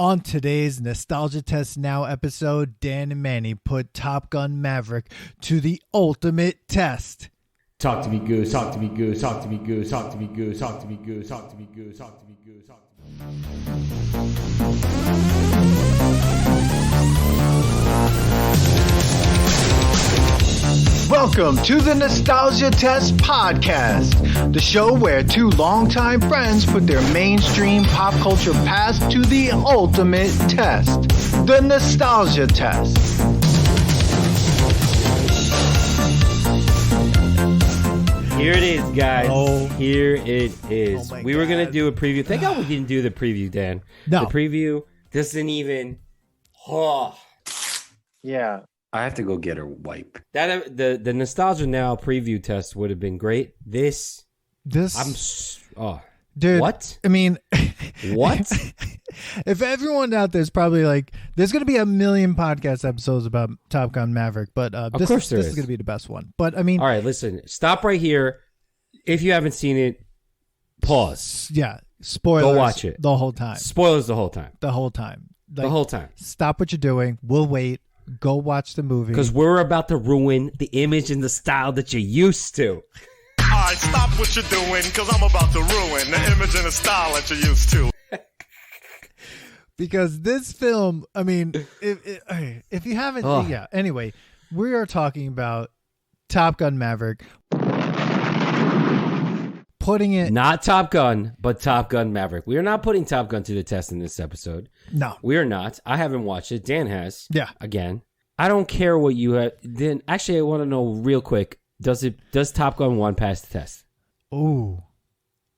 On today's Nostalgia Test Now episode, Dan and Manny put Top Gun Maverick to the ultimate test. Talk to me, Goose. Talk to me, Goose. Talk to me, Goose. Talk to me, Goose. Talk to me, Goose. Talk to me, Goose. Talk to me, Goose. Talk to me, Welcome to the Nostalgia Test Podcast, the show where two longtime friends put their mainstream pop culture past to the ultimate test, the Nostalgia Test. Here it is, guys. Oh. Here it is. Oh we were going to do a preview. Thank God we didn't do the preview, Dan. No. The preview doesn't even... Oh. Yeah. I have to go get a wipe. That the Nostalgia Now preview test would have been great. This... Dude, what? I mean... What? If everyone out there's probably like... There's going to be a million podcast episodes about Top Gun Maverick, but Of course there this is is going to be the best one. But I mean... All right, listen. Stop right here. If you haven't seen it, pause. Yeah. Spoilers. Go watch it. The whole time. Spoilers the whole time. The whole time. Like, The whole time. Stop what you're doing. We'll wait. Go watch the movie. Because we're about to ruin the image and the style that you're used to. All right, stop what you're doing, because I'm about to ruin the image and the style that you're used to. Because this film, I mean, if you haven't, Ugh. yeah. Anyway, we are talking about Top Gun Maverick, putting it. Not Top Gun, but Top Gun Maverick. We are not putting Top Gun to the test in this episode. No, We are not. I haven't watched it. Dan has. Yeah. Again. I don't care what you have. Then actually, I want to know real quick. Does Top Gun 1 pass the test? ooh,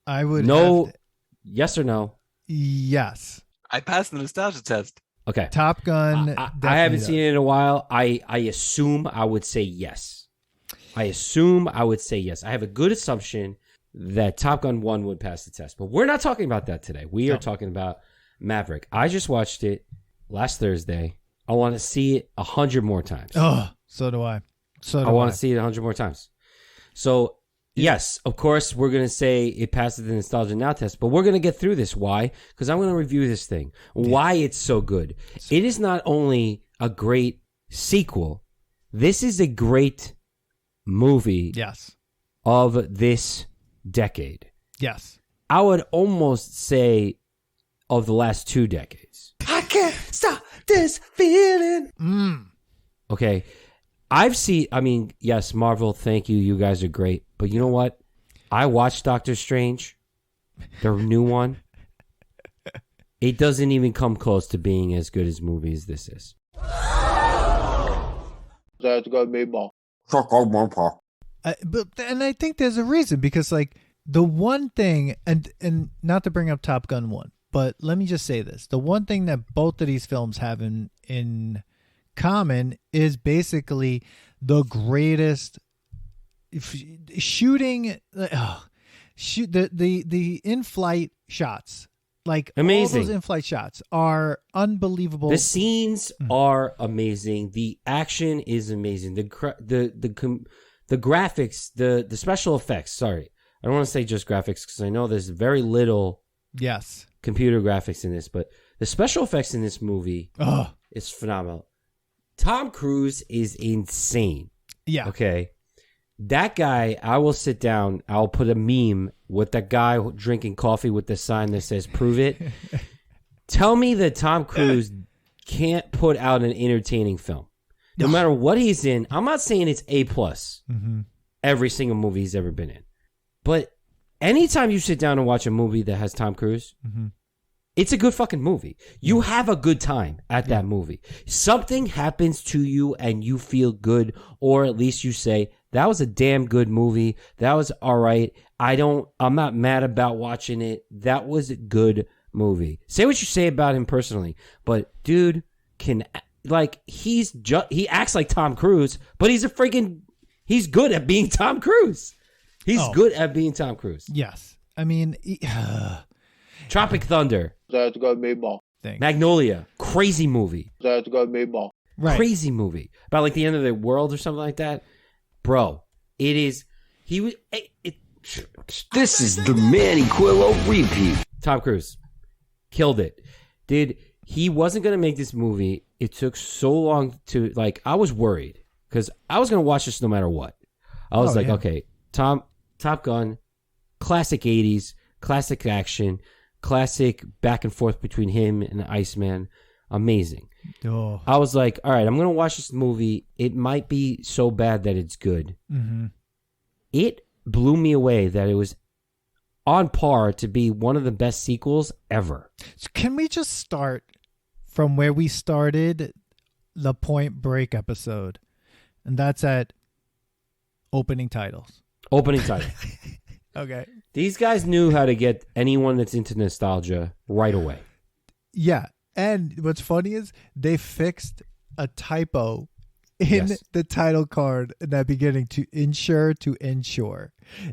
I would. No. have to- Yes or no? yes, I passed the nostalgia test. Okay. Top Gun. I haven't seen it in a while. I assume I would say yes. I have a good assumption that Top Gun 1 would pass the test. But we're not talking about that today. We are talking about Maverick. I just watched it last Thursday. I want to see it 100 more times. Oh, so do I. I want to see it 100 more times. So, yes, of course, we're going to say it passes the Nostalgia Now test, but we're going to get through this. Why? Because I'm going to review this thing. Why it's so good. It is not only a great sequel, this is a great movie Yes. of this decade. Yes. I would almost say of the last 2 decades. I can't stop this feeling. Okay. Yes, Marvel, thank you. You guys are great. But you know what? I watched Doctor Strange, the new one. It doesn't even come close to being as good as movie as this is. That's gonna be more. And I think there's a reason, because like the one thing, and not to bring up Top Gun 1, but let me just say this: the one thing that both of these films have in common is basically the greatest shooting. The in-flight shots, like Amazing. all those in-flight shots are unbelievable. The scenes are amazing. The action is amazing. The graphics, the special effects. Sorry, I don't want to say just graphics because I know there's very little Yes. computer graphics in this, but the special effects in this movie Oh, is phenomenal. Tom Cruise is insane. yeah. Okay. That guy, I will sit down, I'll put a meme with that guy drinking coffee with the sign that says prove it. Tell me that Tom Cruise can't put out an entertaining film. No matter what he's in, I'm not saying it's A+. Every single movie he's ever been in. But anytime you sit down and watch a movie that has Tom Cruise, it's a good fucking movie. You have a good time at that movie. Something happens to you and you feel good, or at least you say, that was a damn good movie. That was all right. I'm not mad about watching it. That was a good movie. Say what you say about him personally, but dude he acts like Tom Cruise, but he's good at being Tom Cruise. He's good at being Tom Cruise. Yes. I mean, Tropic Thunder. That's gonna be more. Magnolia. Crazy movie. That's gonna be more. Right. Crazy movie. About like the end of the world or something like that. Bro, it is. This is the Manny Quillo repeat. Tom Cruise. Killed it. Did he wasn't going to make this movie. It took so long to, like, I was worried because I was going to watch this no matter what. I was okay, Top Gun, classic 80s, classic action, classic back and forth between him and Iceman. Amazing. Oh. I was like, all right, I'm going to watch this movie. It might be so bad that it's good. Mm-hmm. It blew me away that it was on par to be one of the best sequels ever. So can we just start from where we started the Point Break episode? And that's at opening titles. Opening title. Okay. These guys knew how to get anyone that's into nostalgia right away. Yeah. And what's funny is they fixed a typo in the title card in that beginning to ensure.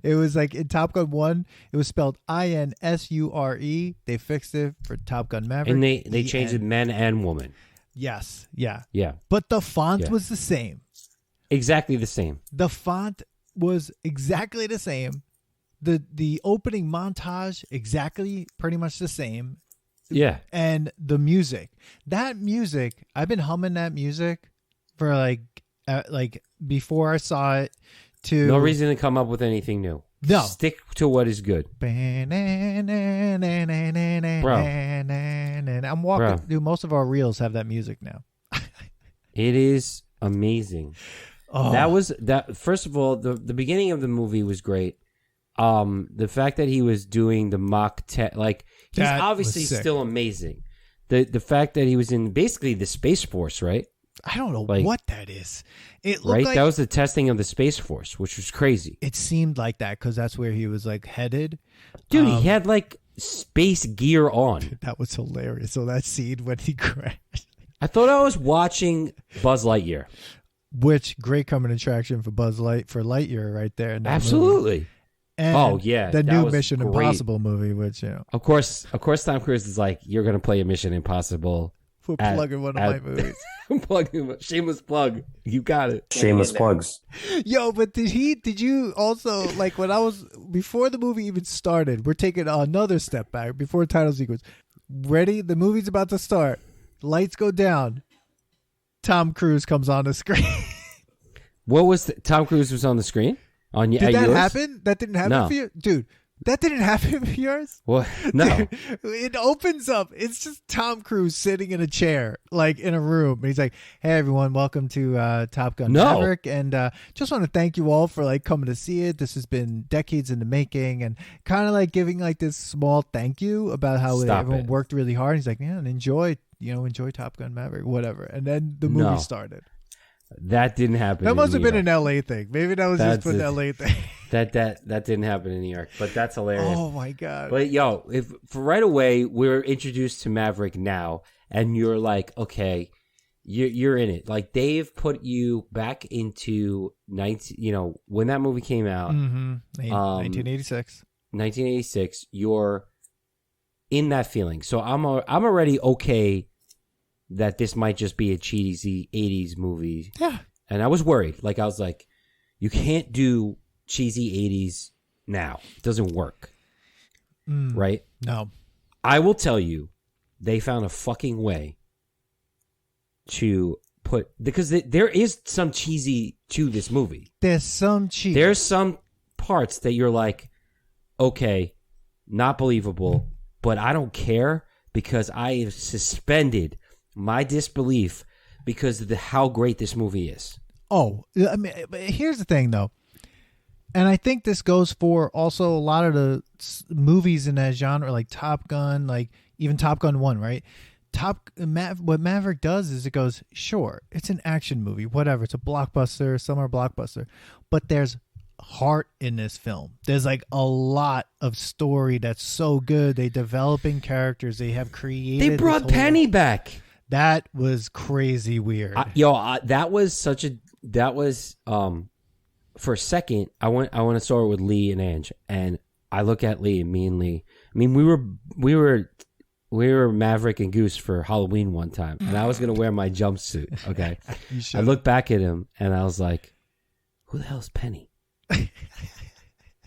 It was like in Top Gun 1, it was spelled INSURE. They fixed it for Top Gun Maverick. And they changed it men and woman. Yes. Yeah. Yeah. But the font was the same. Exactly the same. The font was exactly the same. The opening montage, exactly pretty much the same. Yeah. And the music. That music, I've been humming that music for like before I saw it to No reason to come up with anything new. No. Stick to what is good. Bro. I'm walking. Dude, most of our reels have that music now. It is amazing. Oh. That was that. First of all, the beginning of the movie was great. The fact that he was doing the mock like he's That obviously was sick. still amazing. The fact that he was in basically the Space Force, right? I don't know Like- what that is. It looked Right? like That was the testing of the Space Force, which was crazy. it seemed like that because that's where he was like headed. Dude, he had like space gear on. That was hilarious. So that scene when he crashed, I thought I was watching Buzz Lightyear. which great coming attraction for Lightyear right there. In that movie. Absolutely. And Oh, yeah, the that new was Mission great. Impossible movie, which Of course, Tom Cruise is like, you're gonna play a Mission Impossible. we're At- plugging one of at- my movies. Shameless plug. You got it. Shameless plugs. Yo, but did you also, like, when I was, before the movie even started, we're taking another step back before title sequence. Ready? The movie's about to start. Lights go down. Tom Cruise comes on the screen. What was Tom Cruise was on the screen? On Did at that yours? happen? That didn't happen No. for you? Dude, that didn't happen for yours? What? No. It opens up. It's just Tom Cruise sitting in a chair, like in a room. And he's like, hey, everyone, welcome to Top Gun No. Maverick. And just want to thank you all for like coming to see it. This has been decades in the making. And kind of like giving like this small thank you about how Stop everyone it. worked really hard. He's like, yeah, and enjoy Top Gun Maverick, whatever. And then the movie No. started. That didn't happen. That in must have New been York. an LA thing. Maybe that was That's just an it. LA thing. That didn't happen in New York, but that's hilarious. Oh my God. But yo, if for right away we're introduced to Maverick now, and you're like, okay, you're in it. Like they've put you back into when that movie came out, 1986. 1986. You're in that feeling. So I'm already okay that this might just be a cheesy 80s movie. Yeah. And I was worried. Like I was like, you can't do cheesy 80s now. It doesn't work. Right? No. I will tell you, they found a fucking way to put, because there is some cheesy to this movie. There's some cheese. There's some parts that you're like, okay, not believable, but I don't care because I have suspended my disbelief because of how great this movie is. Oh, I mean, but here's the thing, though. And I think this goes for also a lot of the movies in that genre, like Top Gun, like even Top Gun 1, right? What Maverick does is it goes, sure, it's an action movie, whatever. It's a blockbuster, summer blockbuster. But there's heart in this film. There's like a lot of story that's so good. They developing characters. They have created. They this brought whole- Penny back. That was crazy weird. That was for a second. I went to saw it with Lee and Ange, and I look at Lee and me and Lee. I mean, we were Maverick and Goose for Halloween one time, and I was gonna wear my jumpsuit. Okay, I looked back at him and I was like, "Who the hell is Penny?"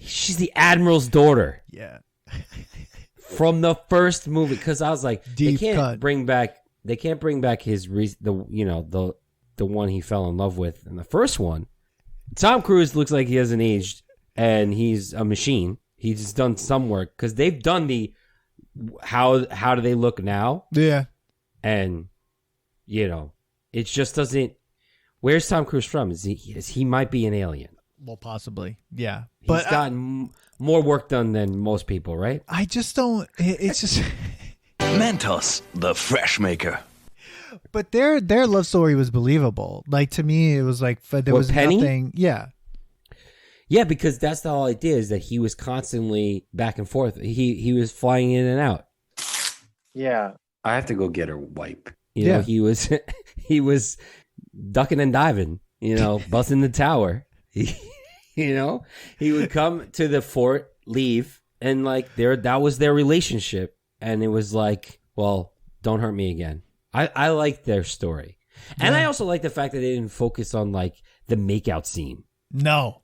She's the Admiral's daughter. Yeah. from the first movie, because I was like, Deep they can't cut. bring back his the one he fell in love with in the first one. Tom Cruise looks like he hasn't aged, and he's a machine. He's just done some work because they've done the how do they look now? Yeah. And it just doesn't. Where's Tom Cruise from? He might be an alien. Well, possibly. Yeah. He's gotten more work done than most people, right? I just don't. It's just. Mentos, the fresh maker. But their love story was believable. Like, to me, it was like there was Penny? nothing. Yeah. Yeah, because that's the whole idea, is that he was constantly back and forth. He was flying in and out. Yeah. I have to go get her wipe. He was ducking and diving, busting the tower. He would come to the fort, leave, and that was their relationship. And it was like, well, don't hurt me again. I like their story. And I also like the fact that they didn't focus on the makeout scene. No.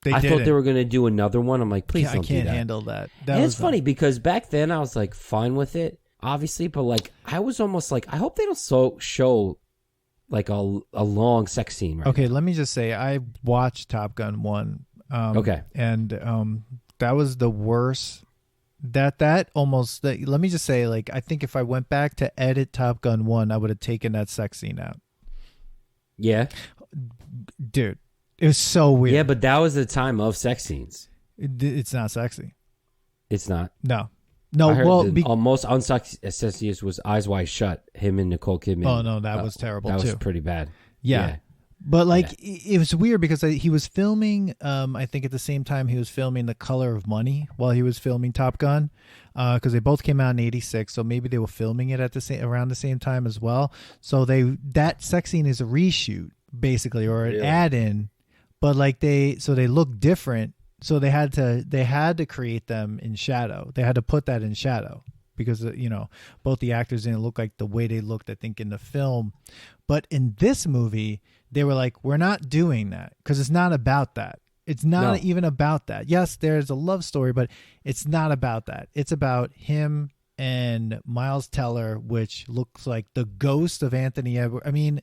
I thought they were going to do another one. I'm like, please don't do that. I can't handle that. And it's funny because back then I was fine with it, obviously, but I was almost I hope they don't show a long sex scene. Right Okay, now. let me just say, I watched Top Gun 1. Okay. And that was the worst. Let me just say, I think if I went back to edit Top Gun 1, I would have taken that sex scene out. Yeah. Dude, it was so weird. Yeah, but that was the time of sex scenes. It's not sexy. It's not. No, I heard well, the most unsexiest was Eyes Wide Shut. Him and Nicole Kidman. Oh no, that was terrible. That too. was pretty bad. Yeah. But it was weird because he was filming. I think at the same time he was filming The Color of Money while he was filming Top Gun, because they both came out in '86. So maybe they were filming it around the same time as well. So that sex scene is a reshoot basically, or an add-in. But they look different. So they had to create them in shadow. They had to put that in shadow because both the actors didn't look like the way they looked, I think, in the film. But in this movie, they were like, we're not doing that because it's not about that. It's not even about that. Yes, there's a love story, but it's not about that. It's about him and Miles Teller, which looks like the ghost of Anthony Edwards. I mean,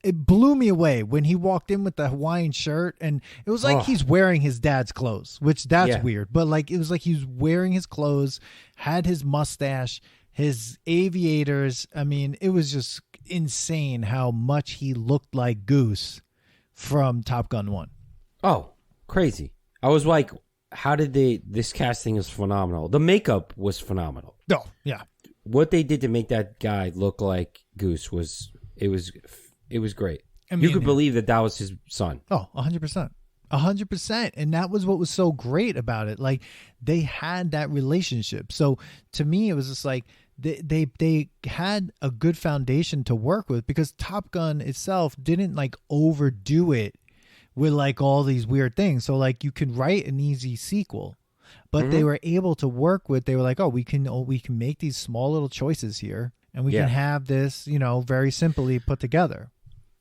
it blew me away when he walked in with the Hawaiian shirt, and it was like he's wearing his dad's clothes, which that's weird. But it was like he was wearing his clothes, had his mustache, his aviators. I mean, it was just insane how much he looked like Goose from Top Gun 1. Oh, crazy. I was like, how did this casting is phenomenal. The makeup was phenomenal. Oh, yeah. What they did to make that guy look like Goose was great. I mean, you could believe that was his son. Oh, 100%. 100%. And that was what was so great about it. They had that relationship. So to me, it was just they had a good foundation to work with, because Top Gun itself didn't overdo it with all these weird things. So you can write an easy sequel, but they were able to work with, they were like, we can make these small little choices here, and we can have this, very simply put together.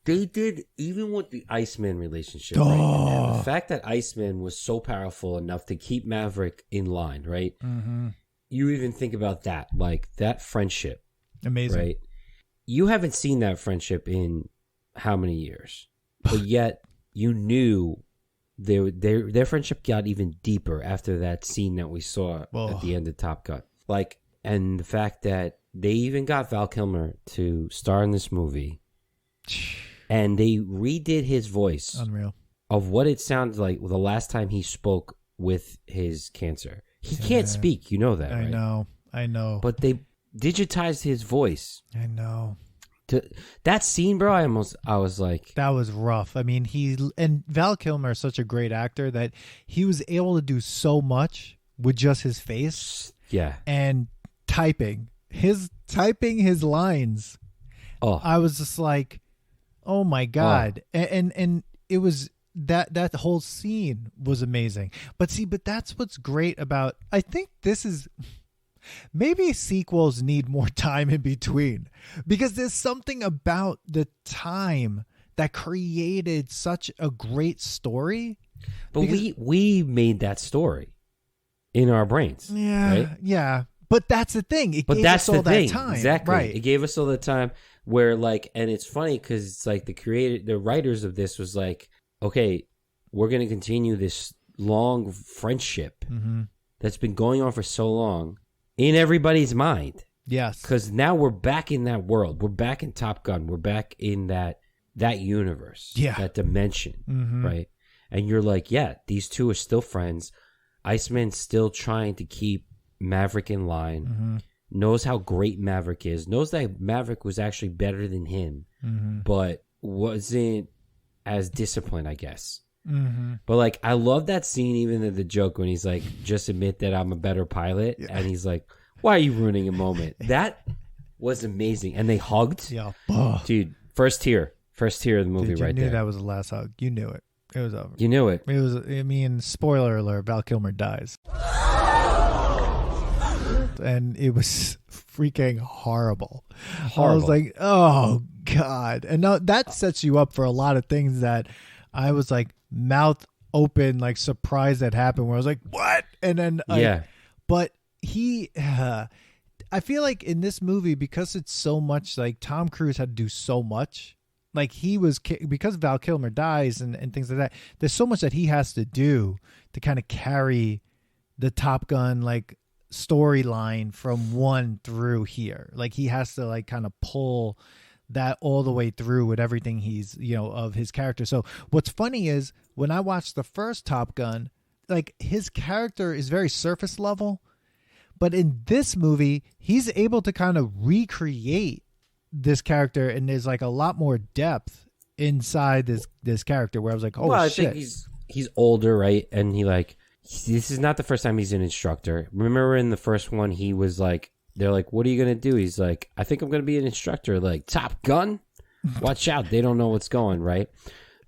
They did, even with the Iceman relationship, right? And the fact that Iceman was so powerful enough to keep Maverick in line, right? Mm-hmm. You even think about that, that friendship. Amazing. Right? You haven't seen that friendship in how many years? But yet, you knew their friendship got even deeper after that scene that we saw at the end of Top Gun. And the fact that they even got Val Kilmer to star in this movie. And they redid his voice. Unreal. Of what it sounded like the last time he spoke with his cancer. He can't speak, you know that, right? I know. But they digitized his voice. I know. That scene, bro, I was like... That was rough. I mean, and Val Kilmer is such a great actor that he was able to do so much with just his face. Yeah. And typing his lines. Oh. I was just like, oh my God. And it was that whole scene was amazing. But that's what's great about, I think this is, maybe sequels need more time in between, because there's something about the time that created such a great story. But we made that story in our brains. Yeah. Right? Yeah. But that's the thing. It gave us all that time. Exactly. Right. It gave us all the time where like, and it's funny because it's like the writers of this was like, okay, we're going to continue this long friendship that's been going on for so long in everybody's mind. Yes. Because now we're back in that world. We're back in Top Gun. We're back in that universe. Yeah. That dimension. Right. And you're like, yeah, these two are still friends. Iceman's still trying to keep Maverick in line. Knows how great Maverick is. Knows that Maverick was actually better than him. But wasn't as disciplined, I guess. But like, I love that scene, even the joke when he's like, just admit that I'm a better pilot. Yeah. And he's like, why are you ruining a moment? That was amazing. And they hugged. Yeah. Dude, first tear of the movie. Dude, right there. You knew that was the last hug. You knew it. It was over. You knew it. It was, I mean, spoiler alert, Val Kilmer dies. And it was freaking horrible. I was like, oh, God. And now that sets you up for a lot of things that I was like mouth open, like surprised that happened, where I was like, what? And then, but I feel like in this movie, because it's so much like Tom Cruise had to do so much. Like because Val Kilmer dies and things like that, there's so much that he has to do to kind of carry the Top Gun like storyline from 1 through here. Like he has to like kind of pull that all the way through with everything he's, of his character. So what's funny is when I watched the first Top Gun, like his character is very surface level, but in this movie, he's able to kind of recreate this character, and there's like a lot more depth inside this character where I was like, oh, well, shit. I think he's older, right? And this is not the first time he's an instructor. Remember in the first one, he was like, they're like, what are you going to do? He's like, I think I'm going to be an instructor. Like, Top Gun? Watch out. They don't know what's going, right?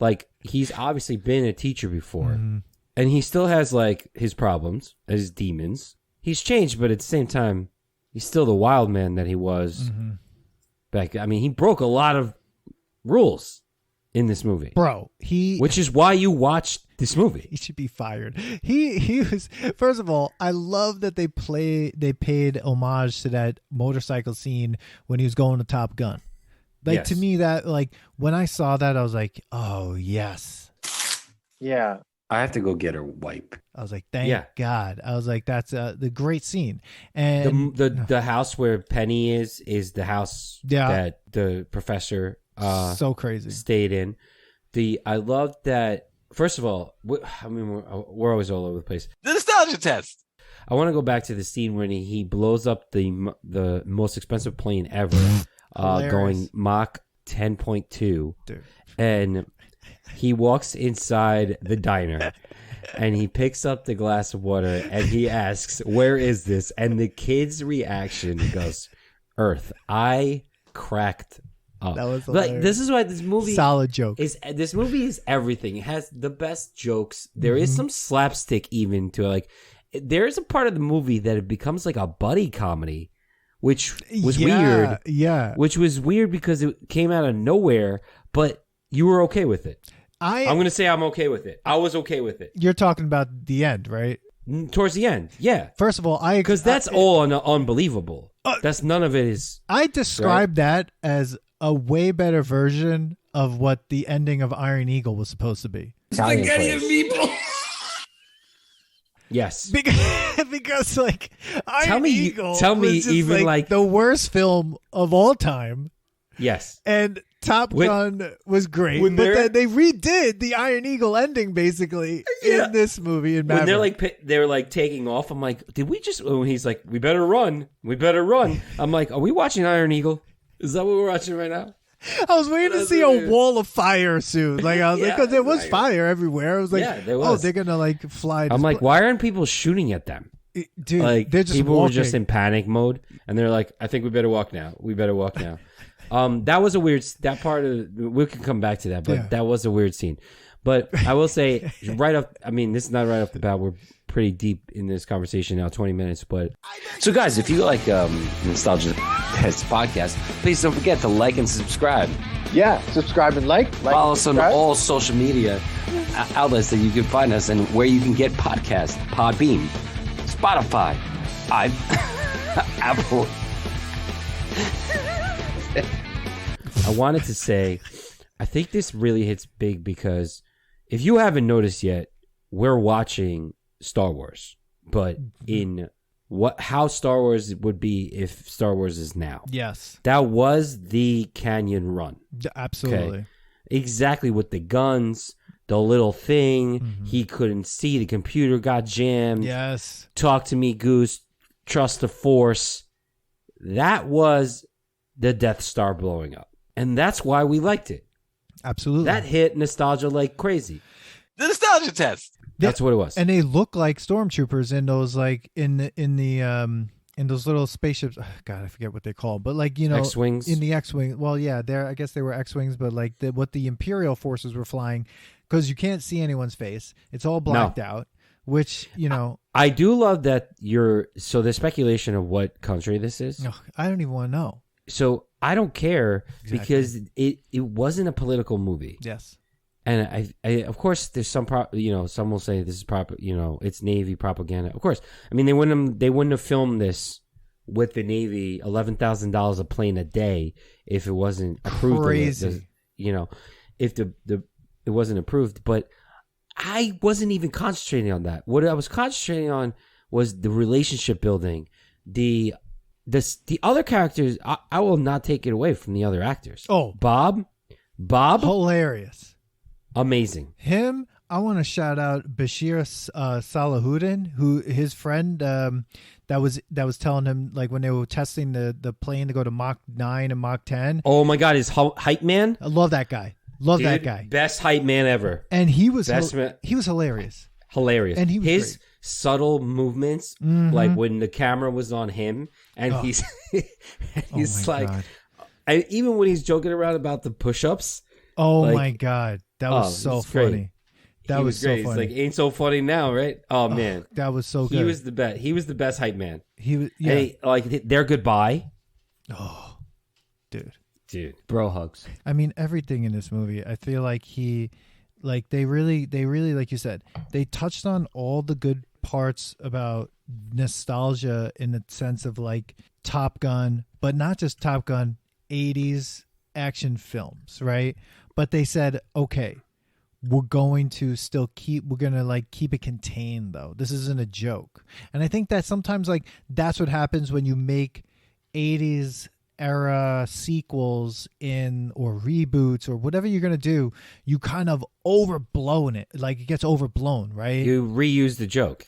Like, he's obviously been a teacher before. And he still has like his problems, his demons. He's changed, but at the same time, he's still the wild man that he was. I mean, he broke a lot of rules in this movie, bro. Which is why you watched this movie. He should be fired. He was. First of all, I love that they paid homage to that motorcycle scene when he was going to Top Gun. Like to me, that like when I saw that, I was like, oh yes, yeah. I have to go get her wipe. I was like, thank God. I was like, that's the great scene. And the house where Penny is the house that the professor so crazy stayed in. I love that. First of all, I mean, we're always all over the place. The nostalgia test. I want to go back to the scene when he blows up the most expensive plane ever, going Mach 10.2, and he walks inside the diner and he picks up the glass of water and he asks, where is this? And the kid's reaction goes, Earth. I cracked up. That was like, this is why this movie solid joke this movie is everything. It has the best jokes. There is some slapstick even to it. Like, there is a part of the movie that it becomes like a buddy comedy, which was weird. Yeah. Which was weird because it came out of nowhere, but you were okay with it. I'm going to say I'm okay with it. I was okay with it. You're talking about the end, right? Towards the end, yeah. First of all, because that's all unbelievable. That's none of it is. I describe that as a way better version of what the ending of Iron Eagle was supposed to be. Spaghetti and meatballs. Yes, because like Iron Eagle tell me was just even like the worst film of all time. Yes, and Top Gun was great, but then they redid the Iron Eagle ending basically in this movie. In Maverick. When they're like taking off, I'm like, did we just? When he's like, we better run. I'm like, are we watching Iron Eagle? Is that what we're watching right now? I was waiting to see a wall of fire soon. Like I was like, because there was fire everywhere. I was like, there was. Oh, they're gonna like fly. I'm like, why aren't people shooting at them? Dude, like they're just people walking. were just in panic mode, and they're like, I think we better walk now. That was a weird. That part of we can come back to that, but that was a weird scene. But I will say, right off. I mean, this is not right off the bat. We're pretty deep in this conversation now, 20 minutes. But so, guys, if you like Nostalgia Test podcast, please don't forget to like and subscribe. Yeah, subscribe and like. Follow us on all social media outlets that you can find us and where you can get podcasts: Podbean, Spotify. Apple. I wanted to say, I think this really hits big because if you haven't noticed yet, we're watching Star Wars, but in how Star Wars would be if Star Wars is now. Yes. That was the Canyon Run. Absolutely. Okay? Exactly, with the guns, the little thing, he couldn't see, the computer got jammed. Yes. Talk to me, Goose. Trust the Force. That was the Death Star blowing up. And that's why we liked it. Absolutely. That hit nostalgia like crazy. The nostalgia test. That's what it was. And they look like stormtroopers in those, like in those little spaceships. Oh, God, I forget what they're called, but like, you know, X-Wings? In the X-wing. Well, yeah, I guess they were X-Wings, but like what the Imperial forces were flying, because you can't see anyone's face. It's all blacked out. Which, you know, I do love that so there's speculation of what country this is. I don't even want to know. So I don't care because it wasn't a political movie. Yes. And I of course there's some some will say this is it's Navy propaganda. Of course. I mean they wouldn't have filmed this with the Navy $11,000 a plane a day if it wasn't approved. Crazy. If it wasn't approved, but I wasn't even concentrating on that. What I was concentrating on was the relationship building, the other characters. I will not take it away from the other actors. Oh, Bob, hilarious, amazing. Him. I want to shout out Bashir Salahuddin, who his friend that was telling him, like, when they were testing the plane to go to Mach 9 and Mach 10. Oh my God, his hype man. I love that guy. Dude, that guy. Best hype man ever. And he was he was hilarious. Hilarious. And he was his great. Subtle movements, like when the camera was on him, and he's like, even when he's joking around about the push-ups. Oh like, my God, that was so funny. Great. That was so great. funny. It's like, ain't so funny now, right? Oh man, that was so good. He was the best. He was the best hype man. He was, yeah. And their goodbye. Oh, dude, bro hugs. I mean, everything in this movie. I feel like they really, like you said, they touched on all the good parts about nostalgia in the sense of like Top Gun, but not just Top Gun, 80s action films, right? But they said, okay, we're going to keep it contained though. This isn't a joke. And I think that sometimes like that's what happens when you make 80s era sequels or reboots or whatever you're going to do, you kind of overblown it. Like it gets overblown, right? You reuse the joke.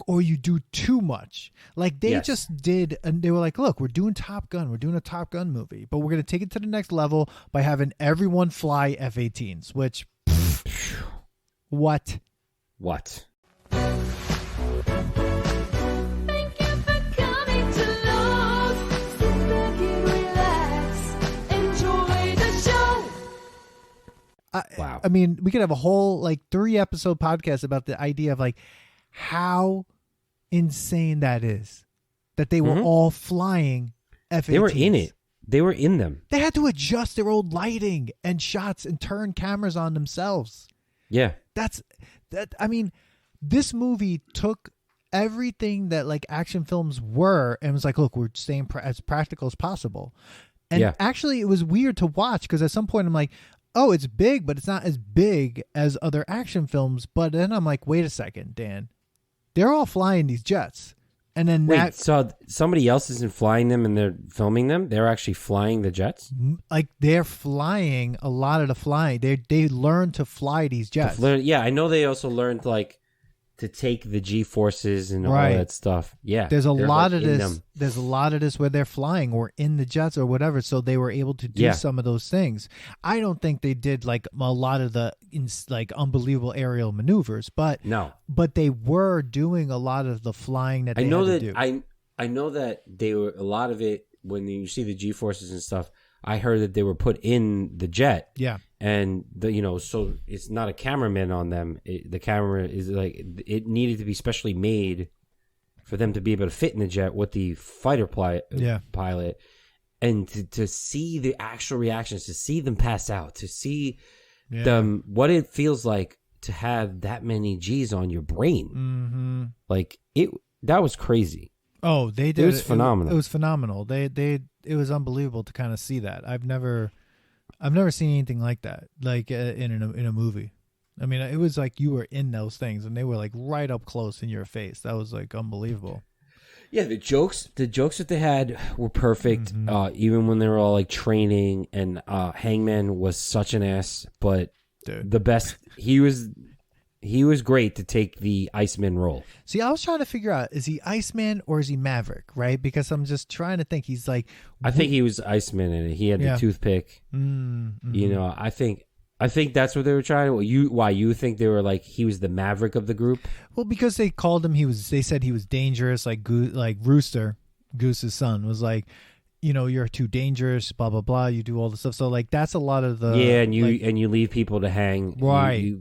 Or you do too much. Like they just did, and they were like, look, we're doing Top Gun. We're doing a Top Gun movie, but we're going to take it to the next level by having everyone fly F-18s, which, what? Wow. I mean, we could have a whole like 3-episode podcast about the idea of like how insane that is, that they were all flying F-18s. They were in it. They were in them. They had to adjust their old lighting and shots and turn cameras on themselves. Yeah. I mean, this movie took everything that like action films were and was like, look, we're staying as practical as possible. And actually it was weird to watch because at some point I'm like, oh, it's big, but it's not as big as other action films. But then I'm like, wait a second, Dan. They're all flying these jets. And then so somebody else isn't flying them and they're filming them? They're actually flying the jets? Like they're flying a lot of the flying. They learn to fly these jets. I know they also learned like to take the G-forces and all that stuff. Yeah. There's a lot of this. There's a lot of this where they're flying or in the jets or whatever, so they were able to do some of those things. I don't think they did like a lot of the like unbelievable aerial maneuvers, but they were doing a lot of the flying that they had to do. I know that they were a lot of it when you see the G-forces and stuff. I heard that they were put in the jet. Yeah. And so it's not a cameraman on them. The camera is like, it needed to be specially made for them to be able to fit in the jet with the fighter pilot, and to see the actual reactions, to see them pass out, to see them, what it feels like to have that many G's on your brain. Mm-hmm. Like that was crazy. Oh, they did. It was phenomenal. It was phenomenal. It was unbelievable to kind of see that. I've never seen anything like that, like in a movie. I mean, it was like you were in those things, and they were like right up close in your face. That was like unbelievable. Yeah, the jokes that they had were perfect. Mm-hmm. Even when they were all like training, and Hangman was such an ass, but Dude. the best. He was great to take the Iceman role. See, I was trying to figure out, is he Iceman or is he Maverick, right? Because I'm just trying to think. He's like... I think he was Iceman, and he had the toothpick. Mm-hmm. You know, I think that's what they were trying to... Why you think they were like, he was the Maverick of the group? Well, because they called him, they said he was dangerous, like Rooster, Goose's son, was like, you know, you're too dangerous, blah, blah, blah. You do all the stuff. So, like, that's a lot of the... Yeah, and you leave people to hang. Right.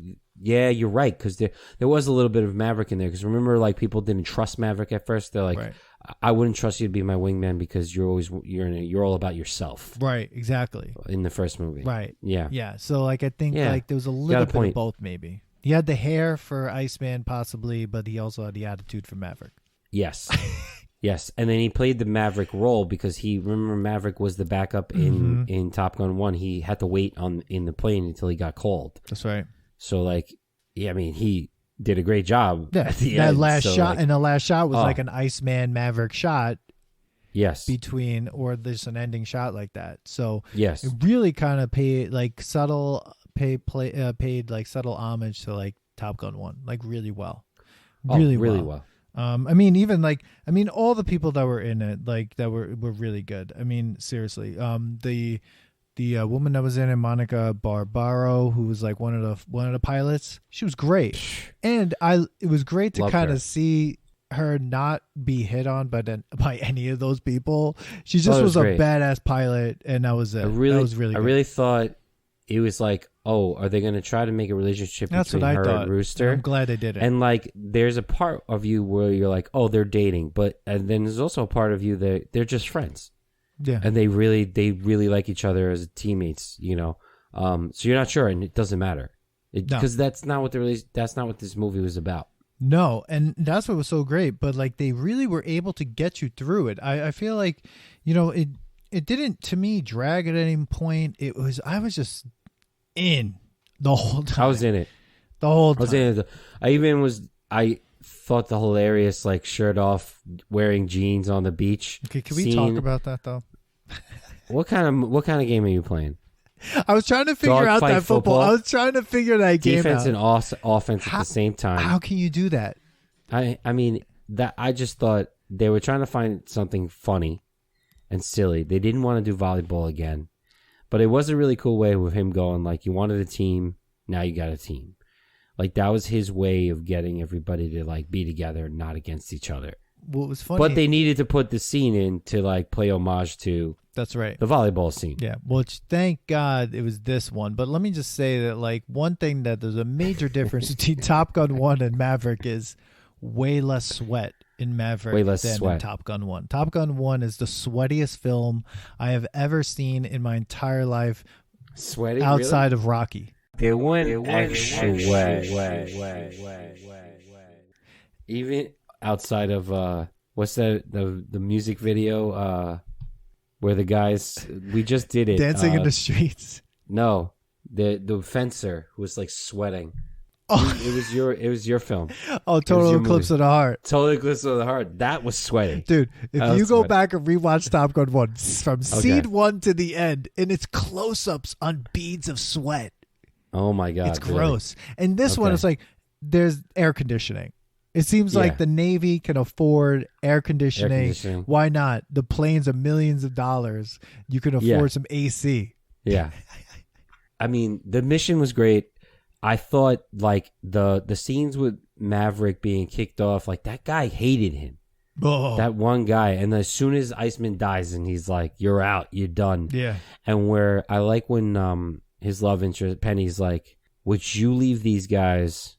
Yeah, you're right, because there was a little bit of Maverick in there. Because remember, like, people didn't trust Maverick at first. They're like, right. I wouldn't trust you to be my wingman because you're all about yourself. Right, exactly. In the first movie. Right. Yeah. Yeah, so, like, I think, like, there was a little bit of both, maybe. He had the hair for Iceman, possibly, but he also had the attitude for Maverick. Yes. Yes, and then he played the Maverick role because remember Maverick was the backup in Top Gun 1. He had to wait in the plane until he got called. That's right. So, like, yeah, I mean, he did a great job. Yeah, at the that end. last So, shot, like, and the last shot was like an Iceman Maverick shot. Yes. Or there's an ending shot like that. So yes, it really kind of paid like subtle homage to like Top Gun 1, like really well, really well. I mean, even all the people that were in it, like that were really good. I mean, seriously, the woman that was in it, Monica Barbaro, who was like one of the pilots, she was great, and it was great to kind of see her not be hit on by any of those people. She just was a badass pilot, and that was it. That was really good. I really thought it was like, oh, are they going to try to make a relationship between her and Rooster? I'm glad they did it. And like, there's a part of you where you're like, oh, they're dating, and then there's also a part of you that they're just friends. Yeah, and they really like each other as teammates, you know. So you're not sure, and it doesn't matter because that's not what this movie was about. No, and that's what was so great. But like, they really were able to get you through it. I feel like, you know, it didn't to me drag at any point. I was just in the whole time. I was in it the whole time. I was in it. I thought the hilarious like shirt off, wearing jeans on the beach. Okay, can we talk about that though? What kind of game are you playing? I was trying to figure out that football. I was trying to figure that game out. Defense and offense at the same time. How can you do that? I mean, that I just thought they were trying to find something funny and silly. They didn't want to do volleyball again, but it was a really cool way with him going like, you wanted a team, now you got a team. Like, that was his way of getting everybody to like be together, not against each other. What was funny, but they needed to put the scene in to like play homage to. That's right. The volleyball scene. Yeah. Which, thank God it was this one. But let me just say that, like, one thing that there's a major difference between Top Gun 1 and Maverick is way less sweat in Maverick than in Top Gun 1. Top Gun 1 is the sweatiest film I have ever seen in my entire life. Sweaty? Outside of Rocky. It went extra wet. Even outside of, what's that, the music video, where the guys, we just did it. Dancing in the streets. No, the fencer who was like sweating. Oh. It was your film. Oh, Total Eclipse of the Heart. Total Eclipse of the Heart. That was sweaty. Dude, if you go back and rewatch Top Gun 1, from scene 1 to the end, and it's close-ups on beads of sweat. Oh my God. It's gross. And this one is like, there's air conditioning. It seems like the Navy can afford air conditioning. Why not? The planes are millions of dollars. You can afford some AC. Yeah. I mean, the mission was great. I thought like the scenes with Maverick being kicked off, like that guy hated him. Oh. That one guy. And as soon as Iceman dies and he's like, you're out, you're done. Yeah. And where I like when his love interest, Penny's like, would you leave these guys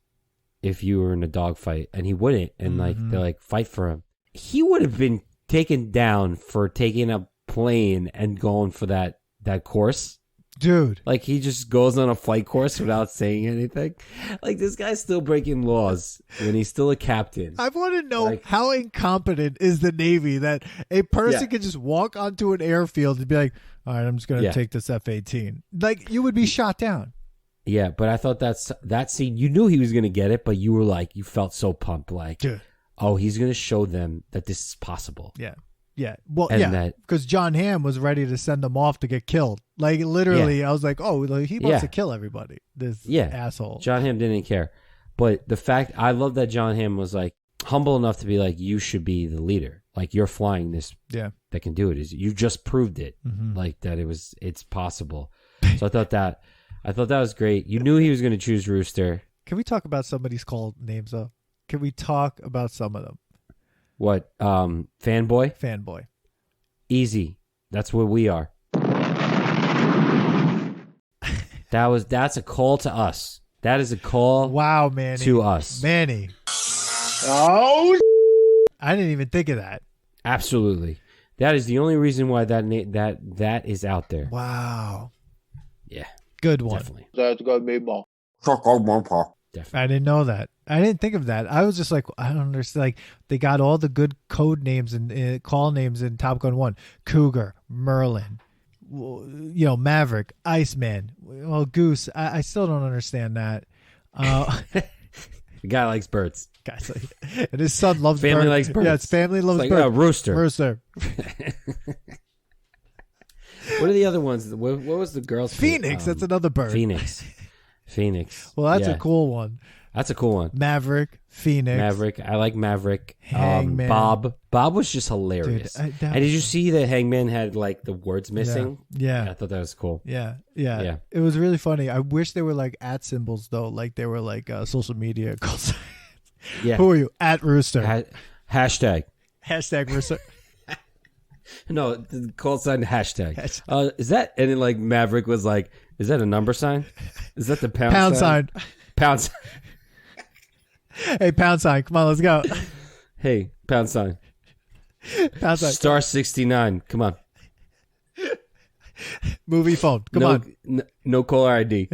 if you were in a dogfight? And he wouldn't. And like, they're like, fight for him. He would have been taken down for taking a plane and going for that course. Dude. Like, he just goes on a flight course without saying anything. Like, this guy's still breaking laws when he's still a captain. I want to know Like- how incompetent is the Navy that a person Yeah. can just walk onto an airfield and be like, all right, I'm just going to take this F-18. Like, you would be shot down. Yeah, but I thought that scene, you knew he was going to get it, but you were like, you felt so pumped. Like, Dude. oh, he's going to show them that this is possible. Yeah. Yeah. Well, And yeah. that- Because John Hamm was ready to send them off to get killed. Like, literally, I was like, oh, like, he wants to kill everybody. This asshole. John Hamm didn't care. But the fact, I love that John Hamm was like humble enough to be like, you should be the leader. Like, you're flying this that can do it. You just proved it. Like, that it's possible. So I thought that was great. You knew he was going to choose Rooster. Can we talk about somebody's called names, though? Can we talk about some of them? What? Fanboy? Fanboy. Easy. That's what we are. That's a call to us. That is a call Wow, Manny. to us. Manny. Oh, I didn't even think of that. Absolutely. That is the only reason why that is out there. Wow. Yeah. Good one. Definitely. that's gonna be more. Definitely. I didn't know that. I didn't think of that. I was just like, I don't understand. Like, they got all the good code names and call names in Top Gun 1. Cougar, Merlin, Maverick, Iceman, well, Goose. I still don't understand that. The guy likes birds. Guys, like, and his son loves Family birds. likes birds. Yeah, it's family loves It's like birds. a rooster. Rooster. What are the other ones? What was the girl's name? Phoenix. That's another bird. Phoenix. Well, that's Yeah. a cool one. That's a cool one. Maverick, Phoenix. Maverick. I like Maverick. Hangman. Bob was just hilarious. Dude, and did you see that Hangman had like the words missing? Yeah. I thought that was cool. Yeah. Yeah. It was really funny. I wish they were like at symbols though, like they were like social media call signs. Yeah. Who are you? At Rooster. Hashtag. Hashtag Rooster. No, the call sign hashtag. Is that, and then like Maverick was like, is that a number sign? Is that the pound sign? Pound sign. Hey, pound sign. Come on, let's go. Hey, pound sign. Pound sign. Star 69. Come on. Movie phone. Come on. No caller ID.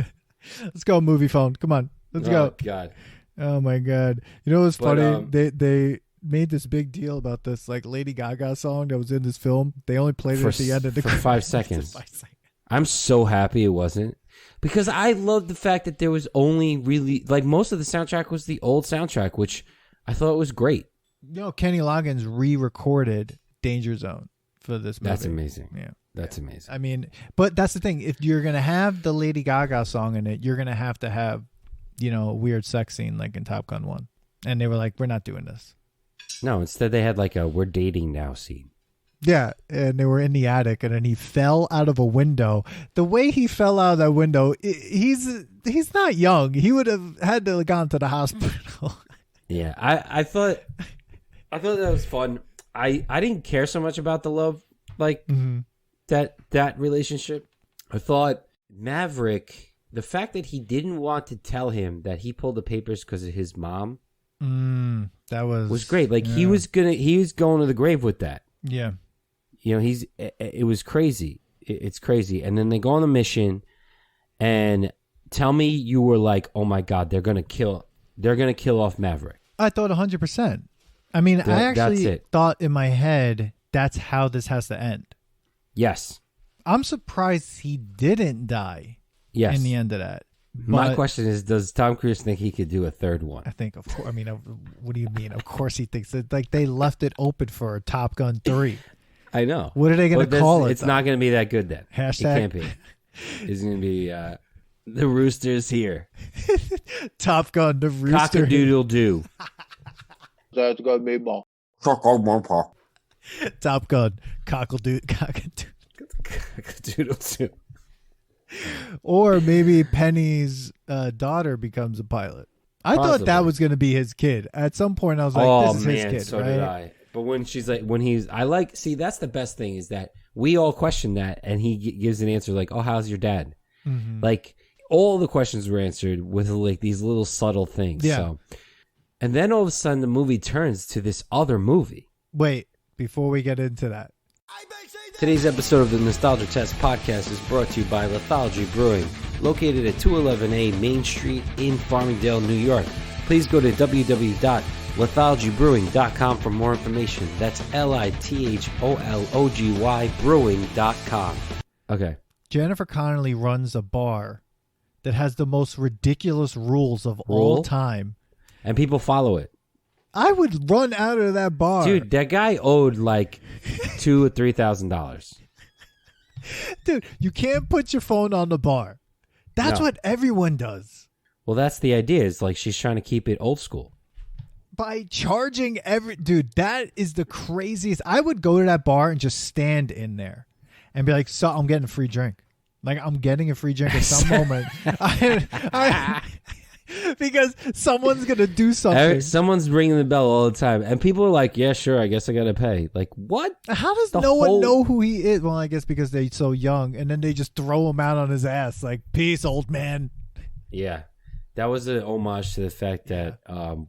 Let's go, movie phone. Come on. Let's go. God. Oh my God. You know what's But, funny? They made this big deal about this like Lady Gaga song that was in this film. They only played it at the end of the for 5 seconds. 5 seconds. I'm so happy it wasn't, because I love the fact that there was only really like most of the soundtrack was the old soundtrack, which I thought was great. Kenny Loggins re-recorded Danger Zone for this movie. That's amazing. Yeah. That's amazing. I mean, but that's the thing. If you're going to have the Lady Gaga song in it, you're going to have a weird sex scene like in Top Gun 1. And they were like, we're not doing this. No, instead they had like a "we're dating now" scene. Yeah, and they were in the attic, and then he fell out of a window. The way he fell out of that window, he's not young. He would have had to have gone to the hospital. Yeah, I thought that was fun. I didn't care so much about the love that relationship. I thought Maverick, the fact that he didn't want to tell him that he pulled the papers because of his mom, that was great. Like he was going to the grave with that. Yeah. It was crazy. It's crazy. And then they go on the mission, and tell me you were like, oh my God, they're gonna kill off Maverick. I thought 100%. I mean, I actually thought in my head that's how this has to end. Yes. I'm surprised he didn't die. Yes. In the end of that. My question is, does Tom Cruise think he could do a third one? I think, of course. I mean, what do you mean? Of course he thinks that. Like, they left it open for Top Gun 3. I know. What are they going to call it? It's not going to be that good then. Hashtag. It can't be. It's going to be the Rooster's here. Top Gun, the Rooster. Cock-a-doodle-doo. That's gonna be more. Top Gun, Cock-a-doodle-doo. Or maybe Penny's daughter becomes a pilot. I thought that was going to be his kid. At some point, I was like, this is his kid, so right? did I. But when she's like, see, that's the best thing is that we all question that, and he gives an answer like, oh, how's your dad? Mm-hmm. Like, all the questions were answered with like these little subtle things. Yeah. So. And then all of a sudden, the movie turns to this other movie. Wait, before we get into that. I may say Today's episode of the Nostalgia Test podcast is brought to you by Lithology Brewing, located at 211A Main Street in Farmingdale, New York. Please go to www.lithologybrewing.com for more information. That's LITHOLOGY brewing.com. Okay. Jennifer Connelly runs a bar that has the most ridiculous rules of all time. And people follow it. I would run out of that bar. Dude, that guy owed like $2,000 or $3,000. Dude, you can't put your phone on the bar. That's what everyone does. Well, that's the idea. It's like she's trying to keep it old school. By charging dude, that is the craziest. I would go to that bar and just stand in there and be like, so I'm getting a free drink. Like, I'm getting a free drink at some moment. Because someone's going to do something. Someone's ringing the bell all the time. And people are like, yeah, sure, I guess I got to pay. Like, what? How does no one know who he is? Well, I guess because they're so young. And then they just throw him out on his ass. Like, peace, old man. Yeah. That was an homage to the fact that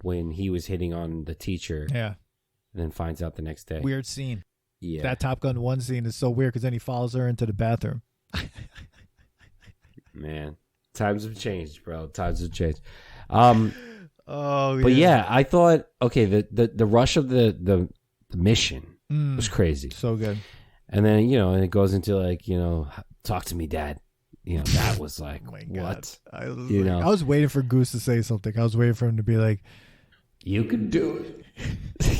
when he was hitting on the teacher. Yeah. And then finds out the next day. Weird scene. Yeah. That Top Gun 1 scene is so weird because then he follows her into the bathroom. Man. Times have changed, bro. Times have changed. But yeah, I thought, okay, the rush of the mission was crazy. So good. And then, and it goes into like, talk to me, Dad. That was like, oh what? I was waiting for Goose to say something. I was waiting for him to be like, you can do it.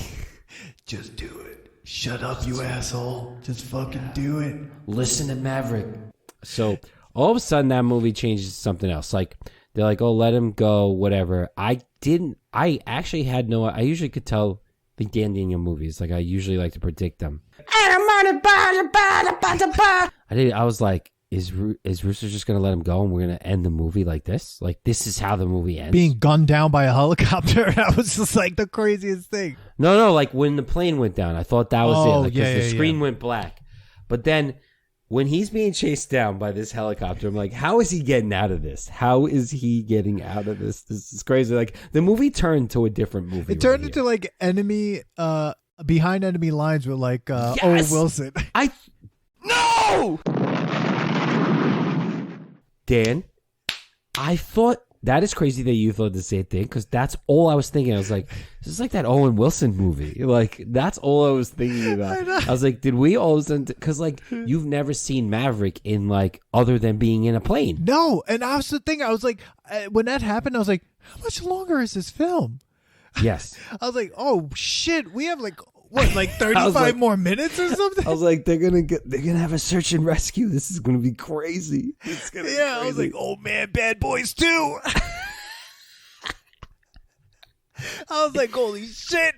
Just do it. Shut up, you asshole. Just fucking do it. Listen to Maverick. So all of a sudden that movie changes to something else. Like they're like, oh, let him go, whatever. I usually could tell the Dan Daniel movies. Like I usually like to predict them. I was like, is Rooster just going to let him go and we're going to end the movie like this? Like this is how the movie ends? Being gunned down by a helicopter. That was just like the craziest thing. No, like when the plane went down, I thought that was it. Like, the screen went black. But then when he's being chased down by this helicopter, I'm like, how is he getting out of this? How is he getting out of this? This is crazy. Like the movie turned to a different movie. It turned into like behind enemy lines with like Owen Wilson. No! Dan, I thought that is crazy that you thought the same thing because that's all I was thinking. I was like, this is like that Owen Wilson movie. Like that's all I was thinking about. I was like, did we all of a sudden? Because like you've never seen Maverick in like other than being in a plane. No, and I was the thing. I was like, when that happened, I was like, how much longer is this film? Yes. I was like, oh shit, we have like. What, like 35 more minutes or something? I was like, they're gonna have a search and rescue. This is gonna be crazy. It's gonna be crazy. I was like, oh man, Bad Boys 2. I was like, holy shit.